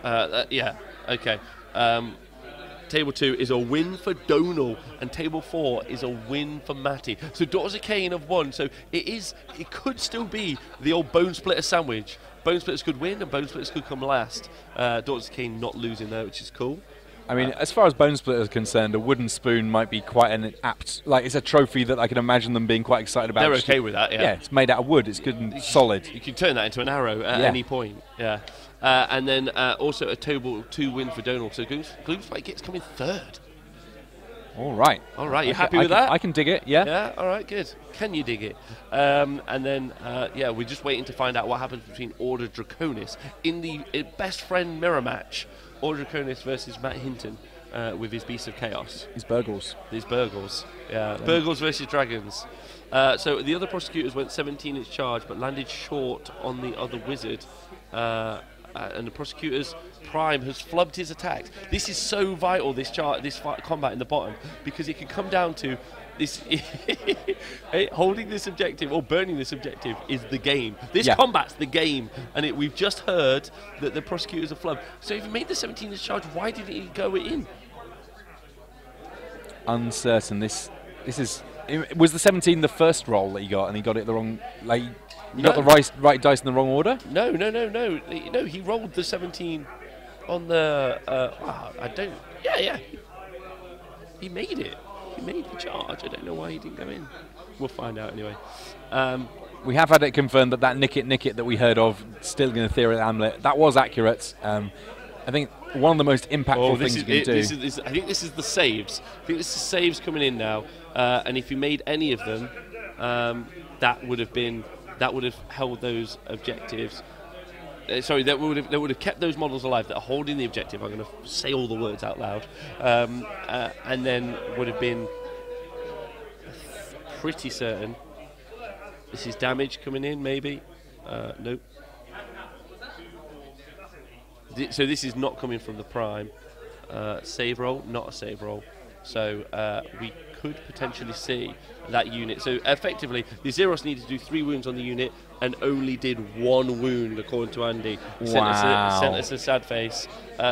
Yeah. Okay. Table 2 is a win for Donal, and Table 4 is a win for Matty. So Daughters of Cain have won. So it could still be the old Bone Splitter sandwich. Bone Splitters could win, and Bone Splitters could come last. Daughters of Cain not losing there, which is cool. I mean, as far as Bone Splitter is concerned, a wooden spoon might be quite an apt... Like, it's a trophy that I can imagine them being quite excited about. They're okay with that, yeah. Yeah, it's made out of wood. It's good and solid. You can turn that into an arrow at any point, yeah. And then also a Table 2 win for Donal. So Gloomspike gets coming third. All right. All right, you happy with that? I can dig it, yeah. Yeah, all right, good. Can you dig it? And then, we're just waiting to find out what happens between Order Draconis in the best friend mirror match. Order Draconis versus Matt Hinton with his Beasts of Chaos. His Burgles. These Burgles. Yeah, Burgles versus Dragons. So the other prosecutors went 17-inch charge but landed short on the other wizard. And the prosecutor's prime has flubbed his attacks. This is so vital, this combat in the bottom, because it can come down to this holding this objective or burning this objective is the game. This Yeah. combat's the game, and we've just heard that the prosecutors are flubbed. So if he made the 17 charge, why didn't he go in? Uncertain. This is. Was the 17 the first roll that he got, and he got it the wrong? Like, you got the right dice in the wrong order? No. He rolled the 17 on the. I don't. Yeah. He made it. He made the charge. I don't know why he didn't go in. We'll find out anyway. We have had it confirmed that nick it that we heard of, still in the theory of Amulet, that was accurate. I think one of the most impactful things you can do. I think this is the saves. I think this is saves coming in now. And if you made any of them, that would have held those objectives. That would have kept those models alive that are holding the objective. I'm going to say all the words out loud, and then would have been pretty certain. This is damage coming in, maybe. Nope. So this is not coming from the prime. Save roll, not a save roll. So we could potentially see that unit. So effectively, the Zeros needed to do 3 wounds on the unit and only did 1 wound, according to Andy. Wow. Sent us a sad face.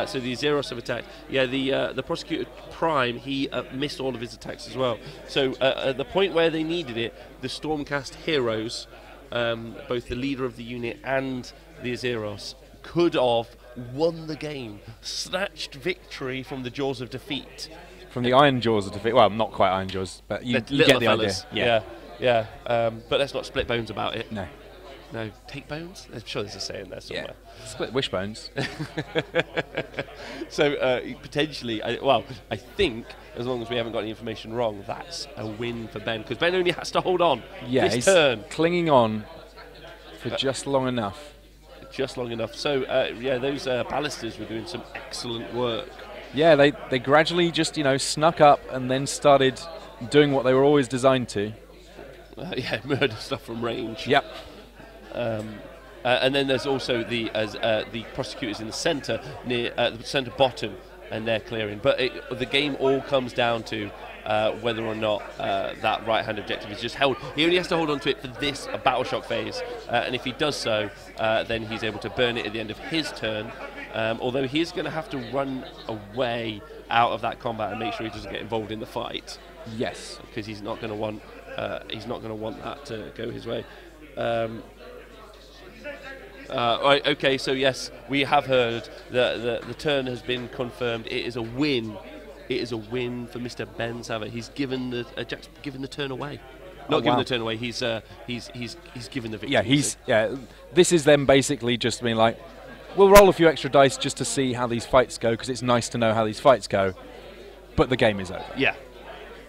So the Zeros have attacked. Yeah, the Prosecutor Prime, he missed all of his attacks as well. So at the point where they needed it, the Stormcast heroes, both the leader of the unit and the Zeros, could have won the game, snatched victory from the jaws of defeat. From the iron jaws of defeat. Well, not quite iron jaws, but you get the idea. Yeah. But let's not split bones about it. No. Take bones? I'm sure there's a saying there somewhere. Yeah. Split wishbones. So potentially, I think, as long as we haven't got any information wrong, that's a win for Ben, because Ben only has to hold on this he's turn. Clinging on for just long enough. Just long enough. So, those ballisters were doing some excellent work. Yeah, they gradually just, snuck up and then started doing what they were always designed to. Murder stuff from range. Yep. And then there's also the prosecutors in the centre, near the centre bottom, and they're clearing. But the game all comes down to whether or not that right-hand objective is just held. He only has to hold on to it for this battle shock phase, and if he does so, then he's able to burn it at the end of his turn. Although he is going to have to run away out of that combat and make sure he doesn't get involved in the fight. Yes, because he's not going to want that to go his way. Right, okay, so yes, we have heard that the turn has been confirmed. It is a win. It is a win for Mr. Ben Sava. He's given Jack's given the turn away. Not given the turn away. He's given the victory. This is them basically just being like, we'll roll a few extra dice just to see how these fights go, because it's nice to know how these fights go. But the game is over. Yeah.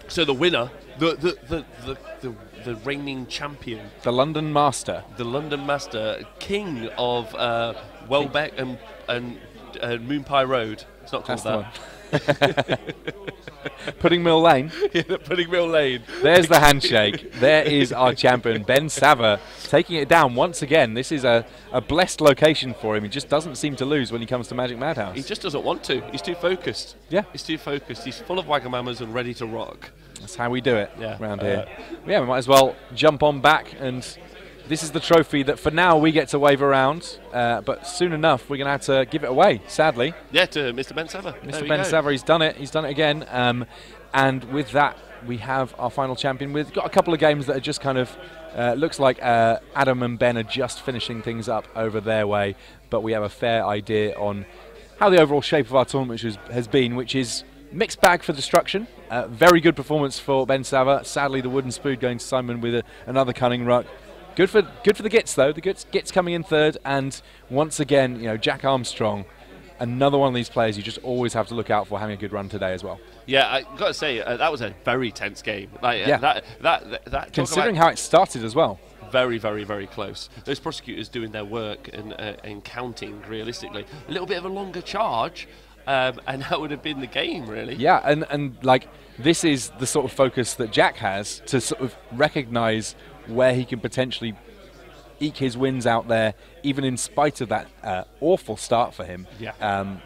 So the winner, the reigning champion, the London Master, king of Welbeck and Moon Pie Road. It's not called that. Pudding Mill Lane. Yeah, Pudding Mill Lane. There's the handshake. There is our champion, Ben Sava, taking it down once again. This is a blessed location for him. He just doesn't seem to lose when he comes to Magic Madhouse. He just doesn't want to. He's too focused. Yeah. He's too focused. He's full of Wagamamas and ready to rock. That's how we do it around here. We might as well jump on back, and this is the trophy that for now we get to wave around, but soon enough we're going to have to give it away, sadly. Yeah, to Mr. Ben Sava. Mr. Ben Sava, he's done it. He's done it again. And with that, we have our final champion. We've got a couple of games that are just kind of, looks like Adam and Ben are just finishing things up over their way, but we have a fair idea on how the overall shape of our tournament has been, which is mixed bag for destruction. Very good performance for Ben Sava. Sadly, the wooden spoon going to Simon with another Kunnin Rukk. Good for the Gits though. The Gits coming in third, and once again, Jack Armstrong, another one of these players you just always have to look out for, having a good run today as well. Yeah, I got to say that was a very tense game. That considering how it started as well. Very, very, very close. Those prosecutors doing their work and counting realistically. A little bit of a longer charge. And that would have been the game, really. Yeah, and like, this is the sort of focus that Jack has to sort of recognise where he can potentially eke his wins out there, even in spite of that awful start for him. Yeah.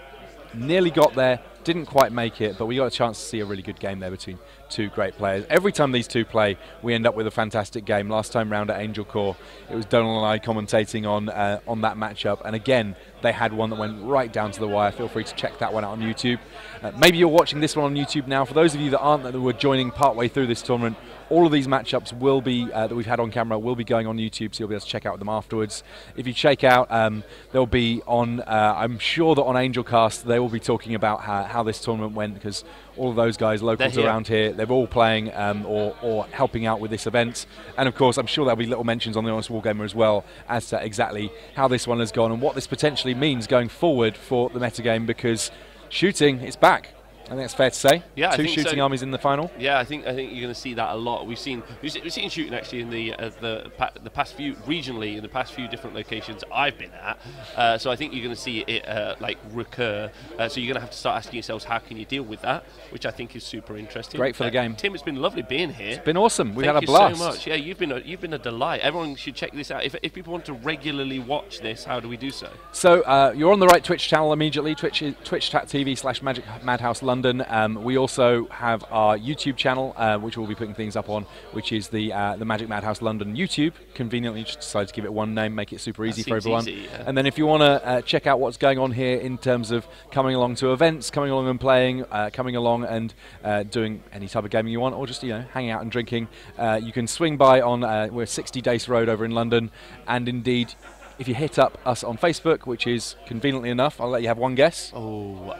Nearly got there, didn't quite make it, but we got a chance to see a really good game there between two great players. Every time these two play, we end up with a fantastic game. Last time round at Angel Core, it was Donald and I commentating on that matchup, and again, they had one that went right down to the wire. Feel free to check that one out on YouTube. Maybe you're watching this one on YouTube now. For those of you that aren't, that were joining partway through this tournament, all of these matchups will be that we've had on camera will be going on YouTube, so you'll be able to check out them afterwards. If you check out, they'll be on. I'm sure that on Angelcast they will be talking about how this tournament went, because all of those guys, locals around here, they're all playing or helping out with this event. And of course, I'm sure there'll be little mentions on the Honest Wargamer as well as to exactly how this one has gone and what this potentially means going forward for the metagame, because shooting is back. I think that's fair to say. Yeah, two shooting armies in the final. Yeah, I think you're going to see that a lot. We've seen shooting actually in the past few regionally in the past few different locations I've been at. So I think you're going to see it like recur. So you're going to have to start asking yourselves how can you deal with that, which I think is super interesting. Great for the game. Tim, it's been lovely being here. It's been awesome. We've had a Thank blast. you so much. Yeah, you've been a delight. Everyone should check this out. If people want to regularly watch this, how do we do so? So you're on the right Twitch channel immediately. Twitch.tv/Madhouse London. We also have our YouTube channel, which we'll be putting things up on, which is the Magic Madhouse London YouTube. Conveniently, just decided to give it one name, make it super easy for everyone. Easy, yeah. And then if you want to check out what's going on here in terms of coming along to events, coming along and playing, coming along and doing any type of gaming you want, or just hanging out and drinking, you can swing by on we're 60 Dace Road over in London, and indeed, if you hit up us on Facebook, which is conveniently enough, I'll let you have one guess. Oh,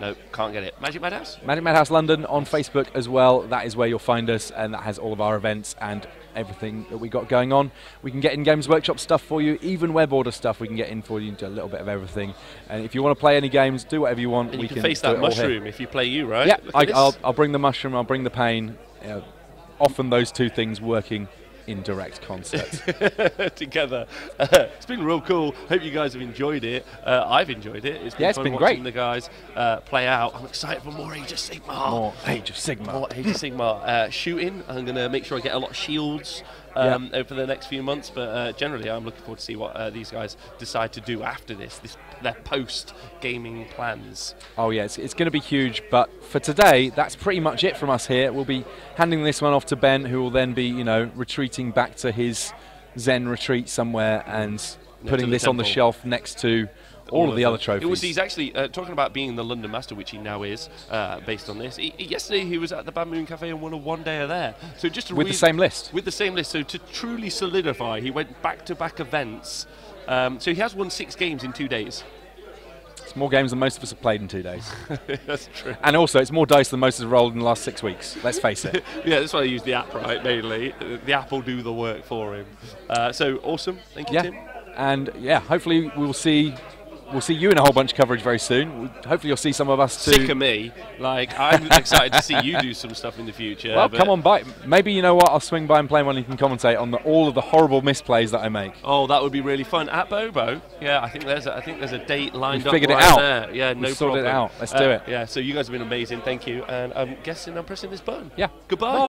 no, can't get it. Magic Madhouse? Magic Madhouse London on Facebook as well. That is where you'll find us, and that has all of our events and everything that we got going on. We can get in Games Workshop stuff for you, even web order stuff we can get in for you, do a little bit of everything. And if you want to play any games, do whatever you want. And we you can face that mushroom if you play you, right? Yeah, I'll bring the mushroom, I'll bring the pain. Often those two things working in direct concert together. It's been real cool. Hope you guys have enjoyed it. I've enjoyed it. It's been fun watching great. The guys play out. I'm excited for more Age of Sigmar. More Age of Sigmar. More Age of Sigmar. Shooting. I'm going to make sure I get a lot of shields over the next few months. But generally, I'm looking forward to see what these guys decide to do after this their post-gaming plans. Oh yeah, it's going to be huge. But for today, that's pretty much it from us here. We'll be handing this one off to Ben, who will then be, retreating back to his Zen retreat somewhere and putting this on the shelf next to all of the other trophies. He's actually talking about being the London Master, which he now is, based on this. Yesterday he was at the Bamboo Cafe and won a one-dayer there. So just to with the same list. With the same list. So to truly solidify, he went back-to-back events. So he has won 6 games in 2 days. It's more games than most of us have played in 2 days. That's true. And also, it's more dice than most of us have rolled in the last 6 weeks. Let's face it. Yeah, that's why I use the app, right, mainly. The app will do the work for him. So awesome. Thank you, Tim. And yeah, hopefully we'll see you in a whole bunch of coverage very soon. Hopefully you'll see some of us too. Sick of me. Like, I'm excited to see you do some stuff in the future. Well, come on by. Maybe, you know what, I'll swing by and play one and you can commentate on all of the horrible misplays that I make. Oh, that would be really fun. At Bobo. Yeah, I think there's a date lined up figured right it out. there. Yeah, no problem. Sorted it out. Let's do it. Yeah, so you guys have been amazing. Thank you. And I'm guessing I'm pressing this button. Yeah. Goodbye.